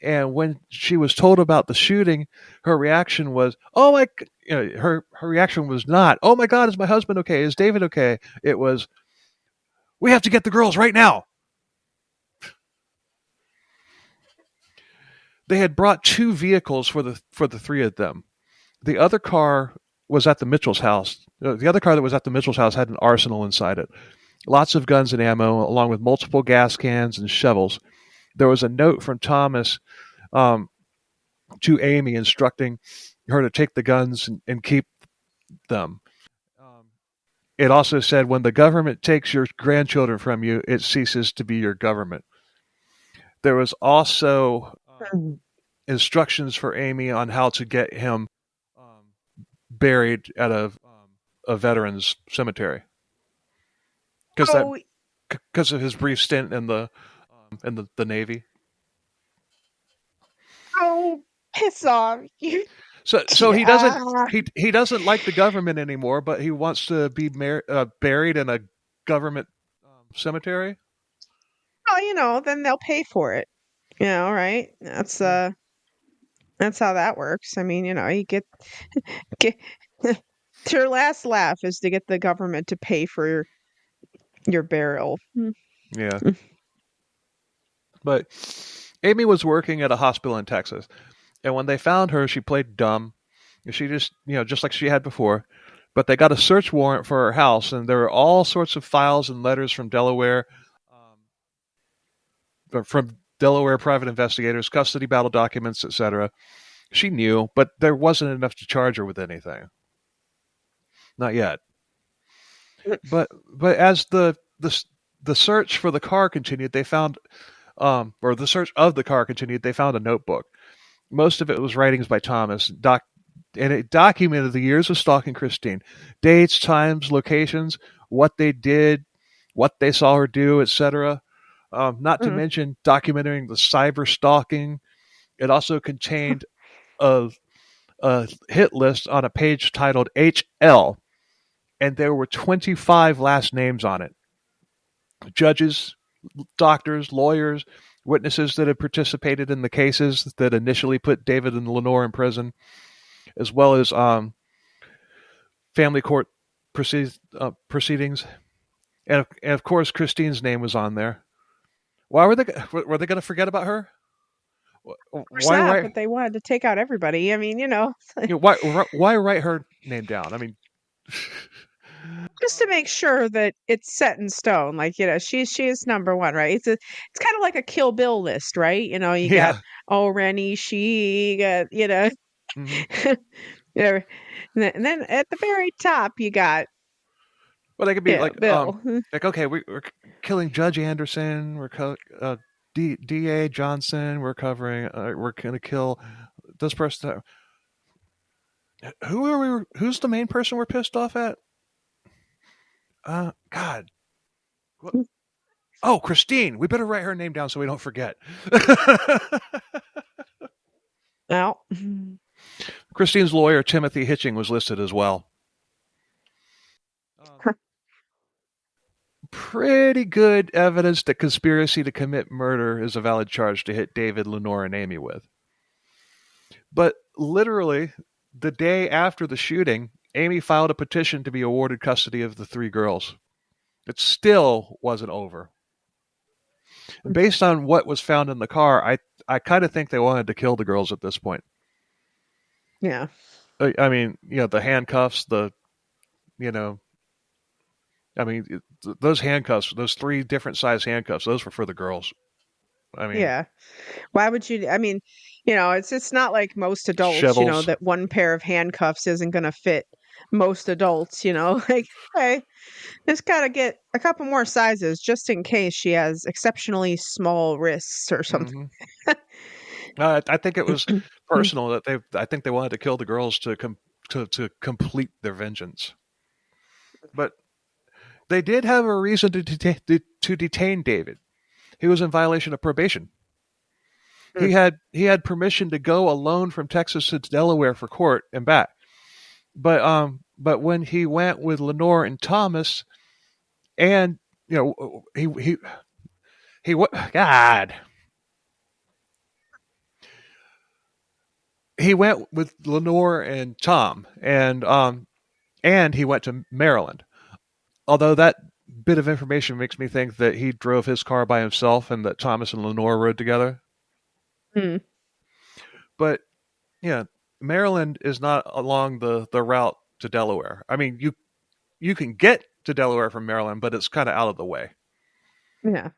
And when she was told about the shooting, her reaction was, "Oh my!" Her reaction was not, "Oh my God, is my husband okay? Is David okay?" It was, "We have to get the girls right now." They had brought two vehicles for the three of them. The other car was at the Mitchell's house. The other car that was at the Mitchell's house had an arsenal inside it, lots of guns and ammo, along with multiple gas cans and shovels. There was a note from Thomas um, to Amy instructing her to take the guns and keep them. Um, it also said, when the government takes your grandchildren from you, it ceases to be your government. There was also instructions for Amy on how to get him buried at a veterans cemetery Oh, because of his brief stint in the Navy. oh, piss off. So Yeah. he doesn't like the government anymore, but he wants to be buried in a government cemetery. Well, then they'll pay for it. Right? Yeah, That's how that works. I mean, you get your last laugh is to get the government to pay for your burial. yeah. But Amy was working at a hospital in Texas, and when they found her, she played dumb. She just, just like she had before. But they got a search warrant for her house, and there were all sorts of files and letters from Delaware, from Delaware private investigators, custody battle documents, etc. She knew, but there wasn't enough to charge her with anything. Not yet. But as the search for the car continued, they found or the search of the car continued. They found a notebook. Most of it was writings by Thomas, and it documented the years of stalking Christine, dates, times, locations, what they did, what they saw her do, etc. Not to Mm. mention documenting the cyber stalking. It also contained a, a hit list on a page titled HL, and there were 25 last names on it. Judges, doctors, lawyers, witnesses that had participated in the cases that initially put David and Lenore in prison, as well as family court proceedings, and of course Christine's name was on there. Why were they going to forget about her? Of course Why not, write but they wanted to take out everybody. I mean, why write her name down? I mean, just to make sure that it's set in stone. Like, she is number one, right? It's kind of like a Kill Bill list, right? You got yeah. Rennie, she got, Hmm. yeah, and then at the very top you got Well, they could be Bill. like okay, we're killing Judge Anderson, DA Johnson, we're going to kill this person. Who's the main person we're pissed off at? God. What? Oh, Christine. We better write her name down so we don't forget. Well, Christine's lawyer, Timothy Hitching, was listed as well. Pretty good evidence that conspiracy to commit murder is a valid charge to hit David, Lenore, and Amy with. But literally, the day after the shooting, Amy filed a petition to be awarded custody of the three girls. It still wasn't over. And based on what was found in the car, I kind of think they wanted to kill the girls at this point. yeah, I mean, the handcuffs, you know, I mean, those handcuffs, those three different size handcuffs, those were for the girls. I mean, yeah. Why would you? I mean, it's not like most adults, shovels. that one pair of handcuffs isn't going to fit most adults. Like, hey, just gotta get a couple more sizes just in case she has exceptionally small wrists or something. Hmm. I think it was personal that I think they wanted to kill the girls to complete their vengeance. But they did have a reason to detain David. He was in violation of probation. He had permission to go alone from Texas to Delaware for court and back. But But when he went with Lenore and Thomas, and he God, he went with Lenore and Tom, and he went to Maryland. Although that bit of information makes me think that he drove his car by himself and that Thomas and Lenore rode together. Mm. But yeah, Maryland is not along the route to Delaware. I mean, you can get to Delaware from Maryland, but it's kind of out of the way. Yeah.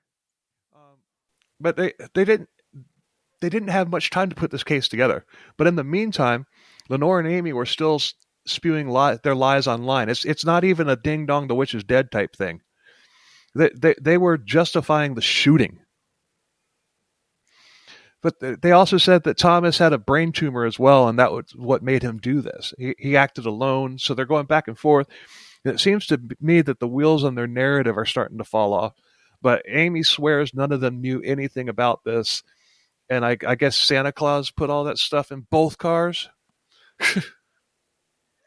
But they didn't have much time to put this case together. But in the meantime, Lenore and Amy were still spewing their lies online. It's not even a ding dong the witch is dead type thing. They were justifying the shooting. But they also said that Thomas had a brain tumor as well, and that was what made him do this. He acted alone, so they're going back and forth. And it seems to me that the wheels on their narrative are starting to fall off. But Amy swears none of them knew anything about this, and I guess Santa Claus put all that stuff in both cars.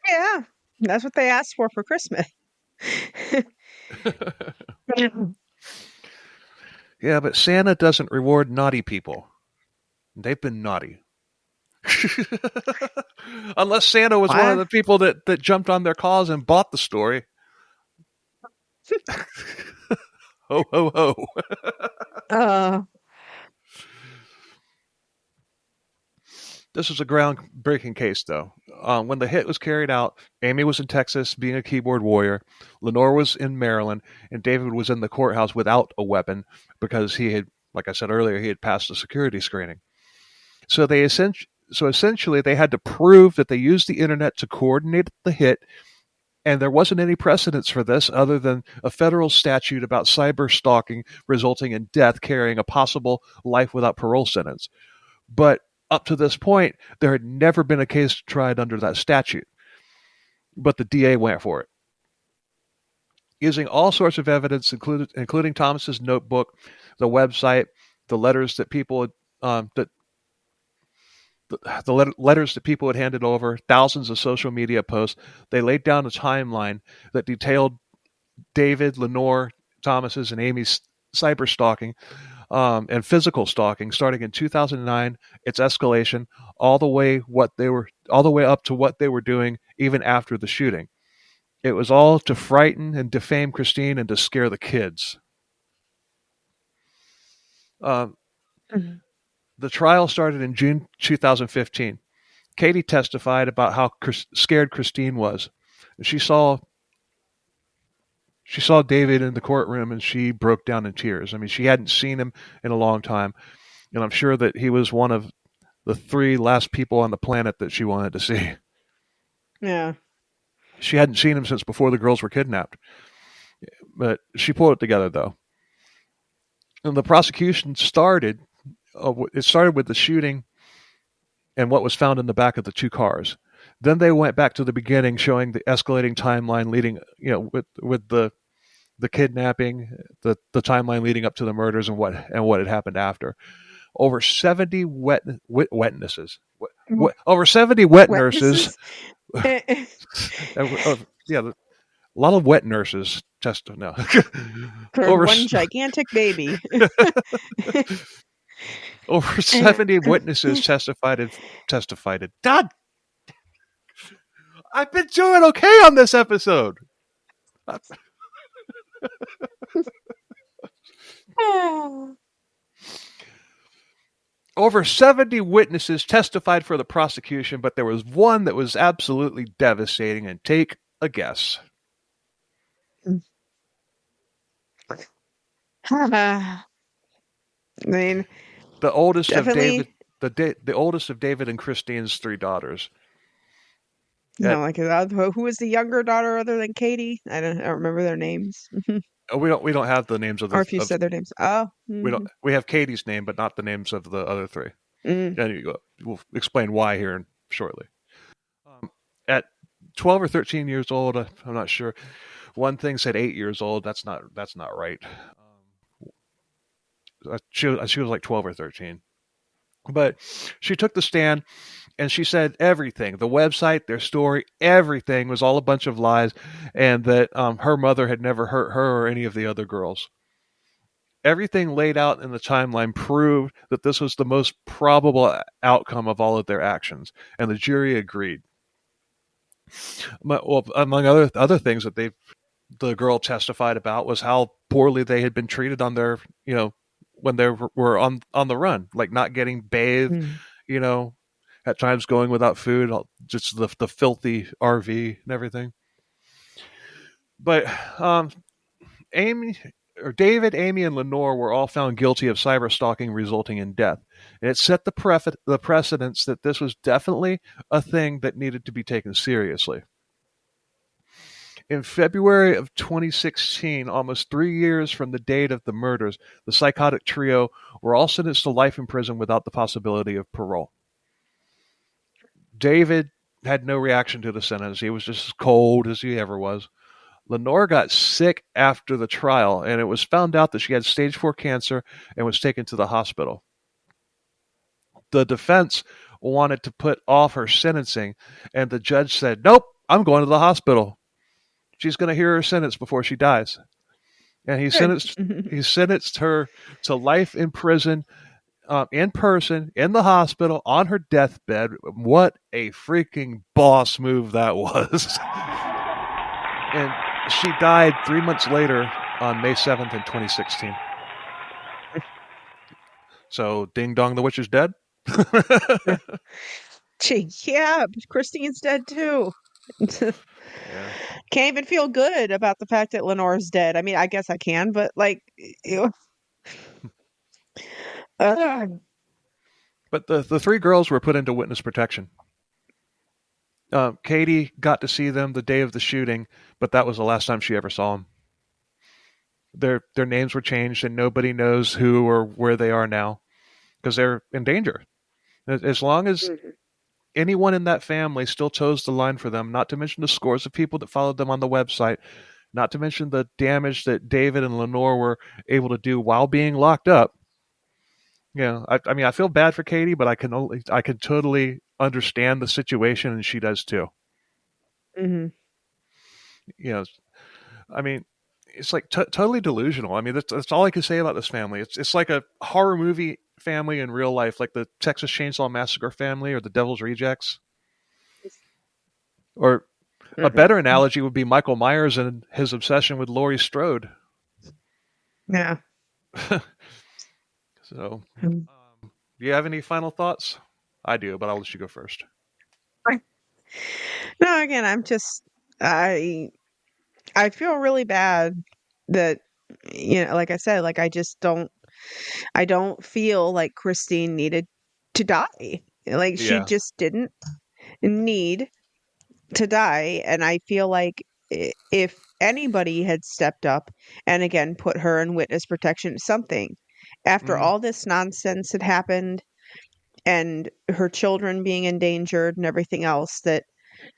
Yeah. That's what they asked for Christmas. Yeah, but Santa doesn't reward naughty people. They've been naughty. Unless Santa was one of Why? the people that jumped on their cause and bought the story. Ho, ho, ho. Uh, This was a groundbreaking case, though. When the hit was carried out, Amy was in Texas being a keyboard warrior, Lenore was in Maryland, and David was in the courthouse without a weapon because he had, like I said earlier, he had passed the security screening. So essentially they had to prove that they used the internet to coordinate the hit, and there wasn't any precedence for this other than a federal statute about cyber stalking resulting in death carrying a possible life without parole sentence. But up to this point, there had never been a case tried under that statute. But the DA went for it. Using all sorts of evidence, including Thomas's notebook, the website, the letters that people had, letters that people had handed over, thousands of social media posts, they laid down a timeline that detailed David, Lenore, Thomas's, and Amy's cyber stalking and physical stalking, starting in 2009, its escalation, all the way up to what they were doing even after the shooting. It was all to frighten and defame Christine and to scare the kids. Um, Mhm. the trial started in June 2015. Katie testified about how scared Christine was. She saw David in the courtroom and she broke down in tears. I mean, she hadn't seen him in a long time, and I'm sure that he was one of the three last people on the planet that she wanted to see. Yeah. She hadn't seen him since before the girls were kidnapped. But she pulled it together, though. And the prosecution it started with the shooting and what was found in the back of the two cars. Then they went back to the beginning, showing the escalating timeline leading, with the kidnapping, the timeline leading up to the murders and what had happened after. Over 70 witnesses. Over 70 wet nurses. Witnesses? Eh, Yeah, a lot of wet nurses tested. No, For over one gigantic baby. over 70 witnesses testified. God, I've been doing okay on this episode. Over 70 witnesses testified for the prosecution, but there was one that was absolutely devastating. And take a guess. I mean, The oldest of David, definitely. the oldest of David and Christine's three daughters. No, like who was the younger daughter other than Katie? I don't remember their names. We don't have the names of Or the if you of said their names. Oh. we have Katie's name, but not the names of the other three. Mm. And we'll explain why here shortly. At 12 or 13 years old, I'm not sure. One thing said 8 years old. That's not right. She was like 12 or 13. But she took the stand And she said everything, the website, their story, everything was all a bunch of lies, and that her mother had never hurt her or any of the other girls. Everything laid out in the timeline proved that this was the most probable outcome of all of their actions, and the jury agreed. Well, among other things that the girl testified about was how poorly they had been treated on their, when they were on the run, like not getting bathed, Mm. you know, at times going without food, just the filthy RV and everything. But Amy or David, Amy, and Lenore were all found guilty of cyber stalking resulting in death. And it set the precedence that this was definitely a thing that needed to be taken seriously. In February of 2016, almost 3 years from the date of the murders, the psychotic trio were all sentenced to life in prison without the possibility of parole. David had no reaction to the sentence. He was just as cold as he ever was. Lenore got sick after the trial, and it was found out that she had stage 4 cancer and was taken to the hospital. The defense wanted to put off her sentencing, and the judge said, "Nope, I'm going to the hospital. She's going to hear her sentence before she dies." And Good. he sentenced her to life in prison, in person, in the hospital, on her deathbed. What a freaking boss move that was! And she died 3 months later on May 7th in 2016. So, ding dong, the witch is dead. Gee, yeah, Christine's dead too. Yeah. Can't even feel good about the fact that Lenore's dead. I mean, I guess I can, but like, ew. Ugh. But the three girls were put into witness protection. Katie got to see them the day of the shooting, but that was the last time she ever saw them. Their names were changed, and nobody knows who or where they are now because they're in danger. As long as anyone in that family still toes the line for them, not to mention the scores of people that followed them on the website, not to mention the damage that David and Lenore were able to do while being locked up. I mean, I feel bad for Katie, but I can totally understand the situation, and she does too. Mm-hmm. You know, I mean, it's like totally delusional. I mean, that's all I can say about this family. It's like a horror movie family in real life, like the Texas Chainsaw Massacre family or the Devil's Rejects. Or a better Mm-hmm. analogy would be Michael Myers and his obsession with Laurie Strode. Yeah. So, do you have any final thoughts? I do, but I'll let you go first. No, again, I I feel really bad that like I said, like I don't feel like Christine needed to die. Like she Yeah. just didn't need to die, and I feel like if anybody had stepped up and again put her in witness protection, something after Mm, all this nonsense had happened and her children being endangered and everything else, that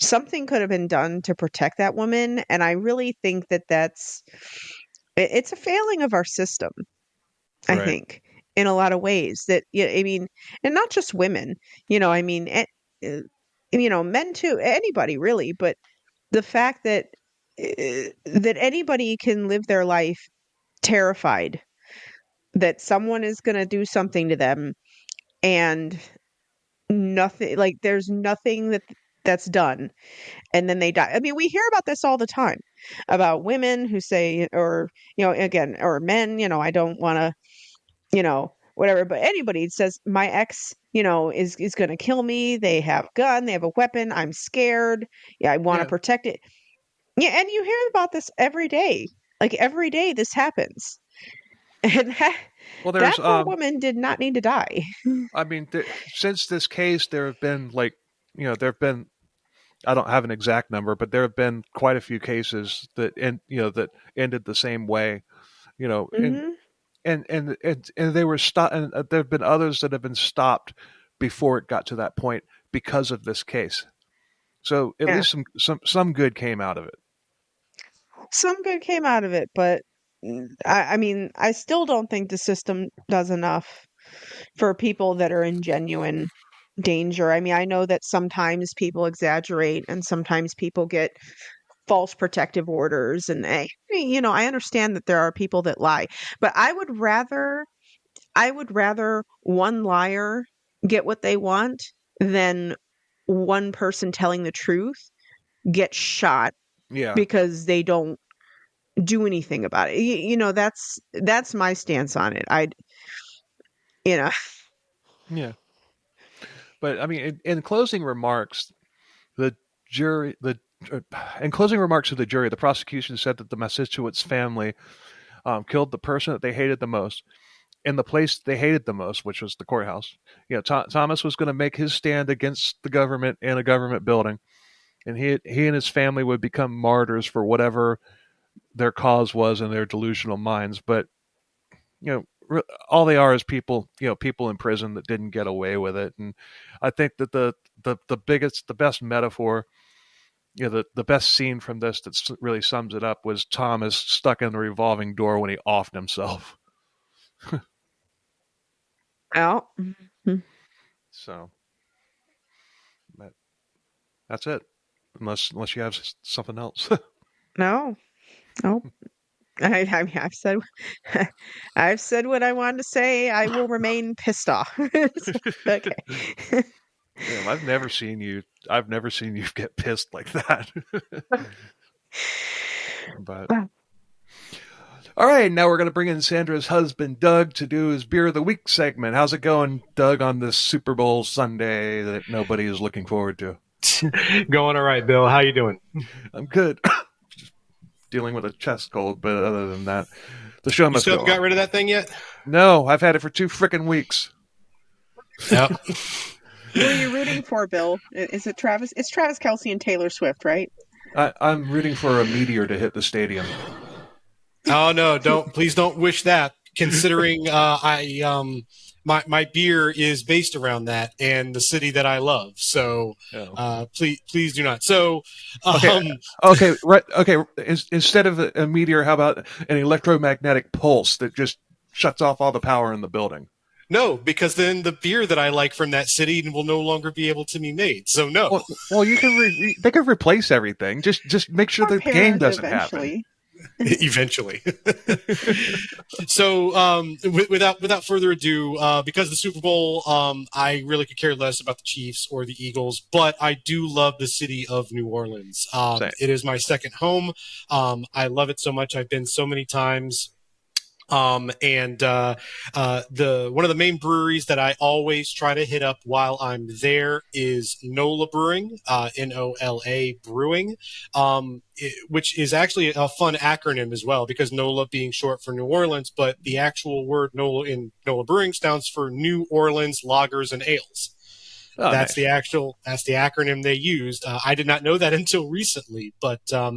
something could have been done to protect that woman. And I really think that it's a failing of our system, I right. think, in a lot of ways. That, yeah, I mean, and not just women, I mean, uh, men too, anybody really. But the fact that that anybody can live their life terrified that someone is going to do something to them, and nothing, like there's nothing that's done, and then they die. I mean, we hear about this all the time about women who say, or again, or men, I don't want to, whatever, but anybody says my ex, is going to kill me. They have a gun, they have a weapon. I'm scared. Yeah, I want to Yeah. protect it. Yeah, and you hear about this every day. Like every day this happens. And Well, that there's poor woman did not need to die. I mean, since this case, there have been like, there have been, I don't have an exact number, but there have been quite a few cases that ended the same way. You know, and Hmm. and they were stopped, and there have been others that have been stopped before it got to that point because of this case. So at Yeah. least some good came out of it. Some good came out of it, but I mean, I still don't think the system does enough for people that are ingenuine. danger. I mean, I know that sometimes people exaggerate and sometimes people get false protective orders and I understand that there are people that lie, but I would rather one liar get what they want than one person telling the truth get shot Yeah, because they don't do anything about it. That's my stance on it. You know, yeah. But I mean, in closing remarks, the jury, the uh, in closing remarks to the jury, the prosecution said that the Matusiewicz family killed the person that they hated the most in the place they hated the most, which was the courthouse. Thomas was going to make his stand against the government in a government building, and he and his family would become martyrs for whatever their cause was in their delusional minds. But all they are is people, people in prison that didn't get away with it. And I think that the best metaphor, the best scene from this that really sums it up was Thomas stuck in the revolving door when he offed himself. well, So that's it. Unless you have something else. no, no. I mean, I've said what I wanted to say. I will remain pissed off. Okay. Damn, I've never seen you get pissed like that. But all right, now we're going to bring in Sandra's husband, Doug, to do his Beer of the Week segment. How's it going, Doug, on this Super Bowl Sunday that nobody is looking forward to? Going all right, Bill. How you doing? I'm good. Just dealing with a chest cold, but other than that, the show You must still go haven't got on. rid of that thing yet? No, I've had it for 2 freaking weeks. Yep. Who are you rooting for, Bill? Is it Travis? It's Travis Kelce and Taylor Swift, right? I'm rooting for a meteor to hit the stadium. Oh no, please don't wish that. Considering my beer is based around that and the city that I love. So Oh. please do not. So Okay, right. Okay, instead of a meteor, how about an electromagnetic pulse that just shuts off all the power in the building? no, because then the beer that I like from that city will no longer be able to be made. So no. Well, you can they can replace everything. Just make sure Our the game parent doesn't happen. eventually. Eventually. So without further ado, because the Super Bowl, I really could care less about the Chiefs or the Eagles, but I do love the city of New Orleans. Same. It is my second home. I love it so much. I've been so many times. And the one of the main breweries that I always try to hit up while I'm there is NOLA Brewing, NOLA Brewing, which is actually a fun acronym as well, because NOLA being short for New Orleans, but the actual word NOLA in NOLA Brewing stands for New Orleans Lagers and Ales. Oh, That's nice. that's the acronym they used. I did not know that until recently, but yeah.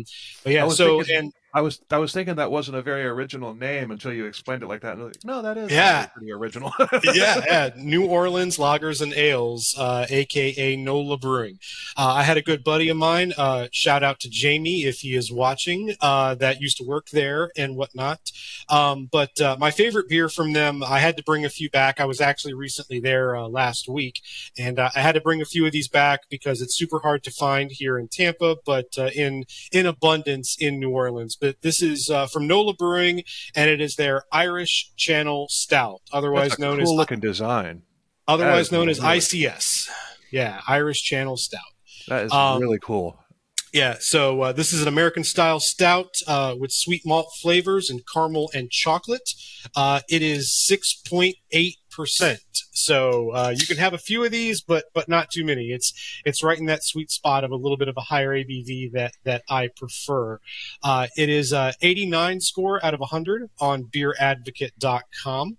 I was So thinking, and I was thinking that wasn't a very original name until you explained it like that. And I was like, no, that is yeah, actually pretty original. yeah. New Orleans Lagers and Ales, aka NOLA Brewing. I had a good buddy of mine. Shout out to Jamie if he is watching. That used to work there and whatnot. But my favorite beer from them, I had to bring a few back. I was actually recently there last week, and I had to bring a few of these back because it's super hard to find here in Tampa, but in abundance in New Orleans. But this is from NOLA Brewing, and it is their Irish Channel Stout, That's a otherwise known as cool looking design. That is really, ICS. Yeah, Irish Channel Stout. that is Um, really cool. yeah, so this is an American style stout with sweet malt flavors and caramel and chocolate. It is 6.8%. So you can have a few of these, but not too many. It's right in that sweet spot of a little bit of a higher ABV that I prefer. It is 89 score out of 100 on beeradvocate.com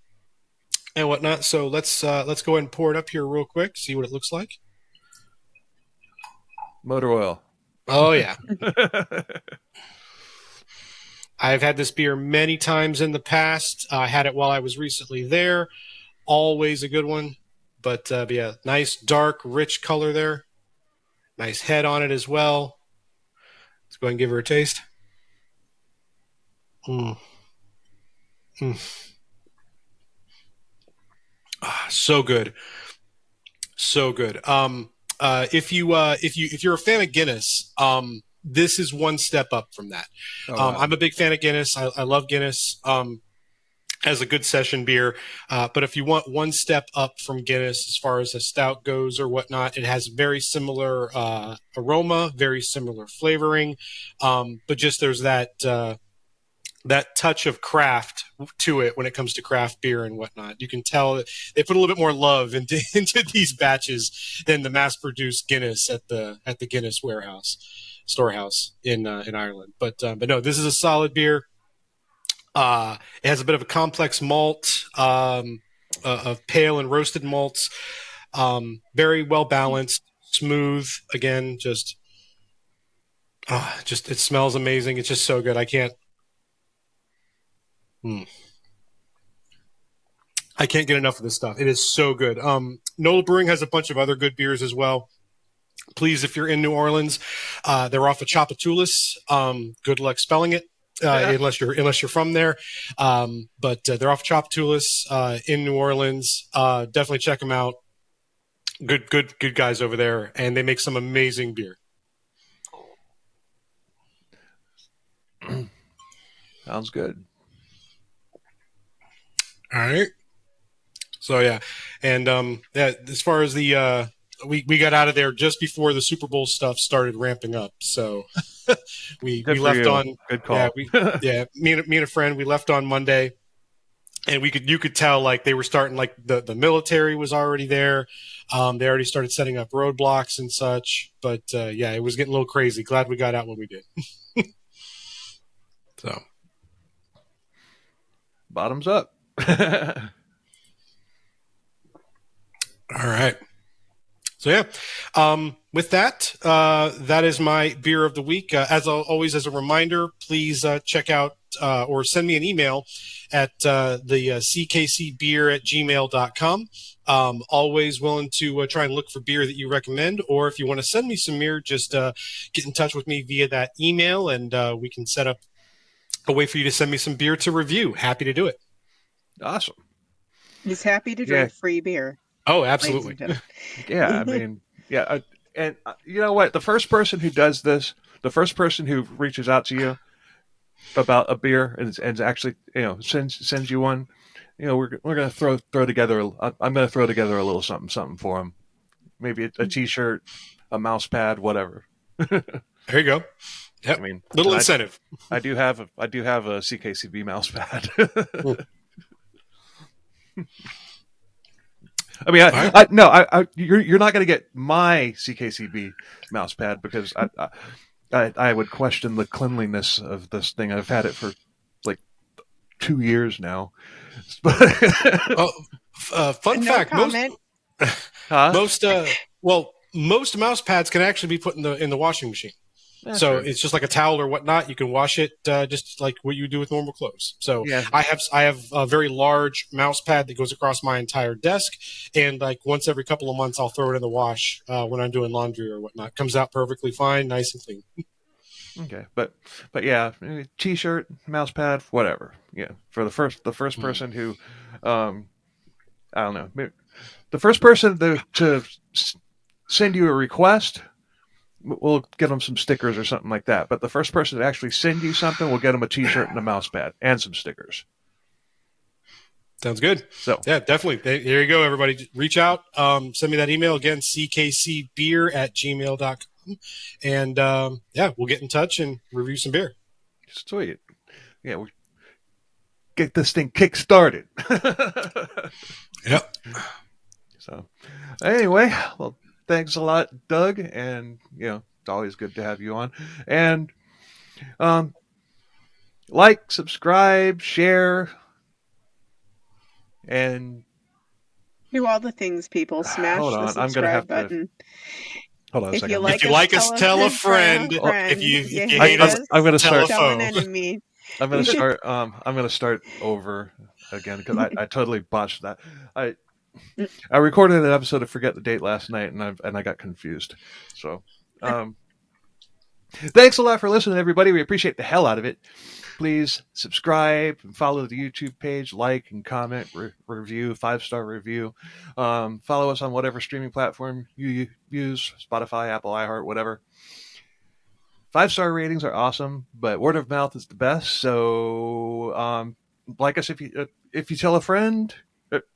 and whatnot. So let's go ahead and pour it up here real quick, see what it looks like. Motor oil. Oh yeah. I've had this beer many times in the past. I had it while I was recently there. Always a good one. But yeah, nice, dark, rich color there. Nice head on it as well. Let's go ahead and give her a taste. Mm. Mm. Ah, so good. So good. If you're a fan of Guinness, this is one step up from that. Oh, wow. I'm a big fan of Guinness. I love Guinness. As a good session beer. But if you want one step up from Guinness as far as a stout goes or whatnot, it has very similar aroma, very similar flavoring, but just there's that touch of craft to it when it comes to craft beer and whatnot. You can tell that they put a little bit more love into these batches than the mass-produced Guinness at the Guinness storehouse in Ireland. But no, this is a solid beer. It has a bit of a complex malt of pale and roasted malts. Very well balanced, smooth. Again, just it smells amazing. It's just so good. I can't get enough of this stuff. It is so good. Nola Brewing has a bunch of other good beers as well. Please, if you're in New Orleans, they're off of Chapatulas. Good luck spelling it. Unless you're from there, but they're off Chapatulas in New Orleans. Definitely check them out. Good guys over there, and they make some amazing beer. Sounds good. All right. So yeah, and as far as the we got out of there just before the Super Bowl stuff started ramping up. So we left on good call. Me and a friend, we left on Monday, and you could tell like they were starting, like the military was already there. They already started setting up roadblocks and such. But it was getting a little crazy. Glad we got out when we did. So bottoms up. All right. So with that, that is my beer of the week. As always, as a reminder, please check out or send me an email at the ckcbeer@gmail.com. Always willing to try and look for beer that you recommend, or if you want to send me some beer, just get in touch with me via that email, and we can set up a way for you to send me some beer to review. Happy to do it. Awesome. He's happy to drink free beer. Oh, absolutely. Yeah, I mean, and you know what? The first person who does this, the first person who reaches out to you about a beer and actually, sends you one, we're gonna throw together. I'm gonna throw together a little something for him. Maybe a T-shirt, a mouse pad, whatever. There you go. Yep. I mean, little incentive. I do have a CKCB mouse pad. I mean, you're not going to get my CKCB mouse pad because I would question the cleanliness of this thing. I've had it for like 2 years now. Fun fact: most mouse pads can actually be put in the washing machine. That's so true. It's just like a towel or whatnot. You can wash it just like what you do with normal clothes. So yeah. I have a very large mouse pad that goes across my entire desk, and like once every couple of months, I'll throw it in the wash when I'm doing laundry or whatnot. Comes out perfectly fine, nice and clean. Okay, but yeah, T-shirt, mouse pad, whatever. Yeah, for the first person who, I don't know, the first person to send you a request. We'll get them some stickers or something like that. But the first person to actually send you something, we'll get them a T-shirt and a mouse pad and some stickers. Sounds good. So yeah, definitely. There you go, everybody. Reach out. Send me that email again, ckcbeer@gmail.com. And we'll get in touch and review some beer. Sweet. Yeah, we get this thing kick-started. Yep. So anyway, well, thanks a lot, Doug, and it's always good to have you on. And like, subscribe, share, and do all the things, people. Smash the subscribe button. Hold on a second. If you like us, tell a friend. If you hate us, I'm going to start. Tell an enemy. I'm going to start. I'm going to start over again because I totally botched that. I recorded an episode of Forget the Date last night, and I got confused. So, thanks a lot for listening, everybody. We appreciate the hell out of it. please subscribe and follow the YouTube page, like and comment, review, 5-star review. Follow us on whatever streaming platform you use, Spotify, Apple, iHeart, whatever. 5-star ratings are awesome, but word of mouth is the best. So, like us if you tell a friend.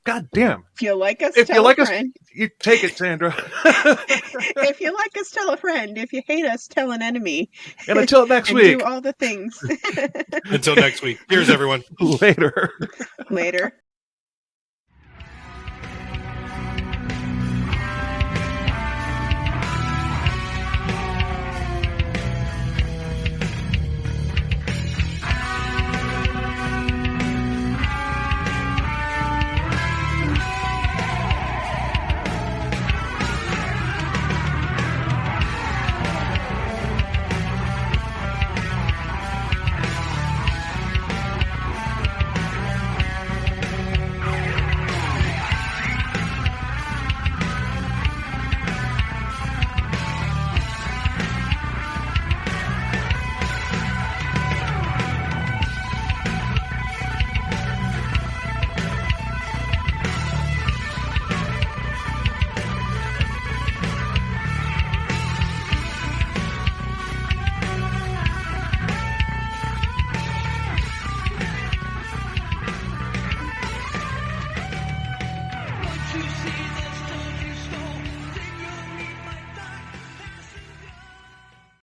God damn! If you like us, If tell you like a us, friend. you take it, Sandra. If you like us, tell a friend. If you hate us, tell an enemy. And until next and week. do all the things. Until next week. Cheers, everyone. Later. Later.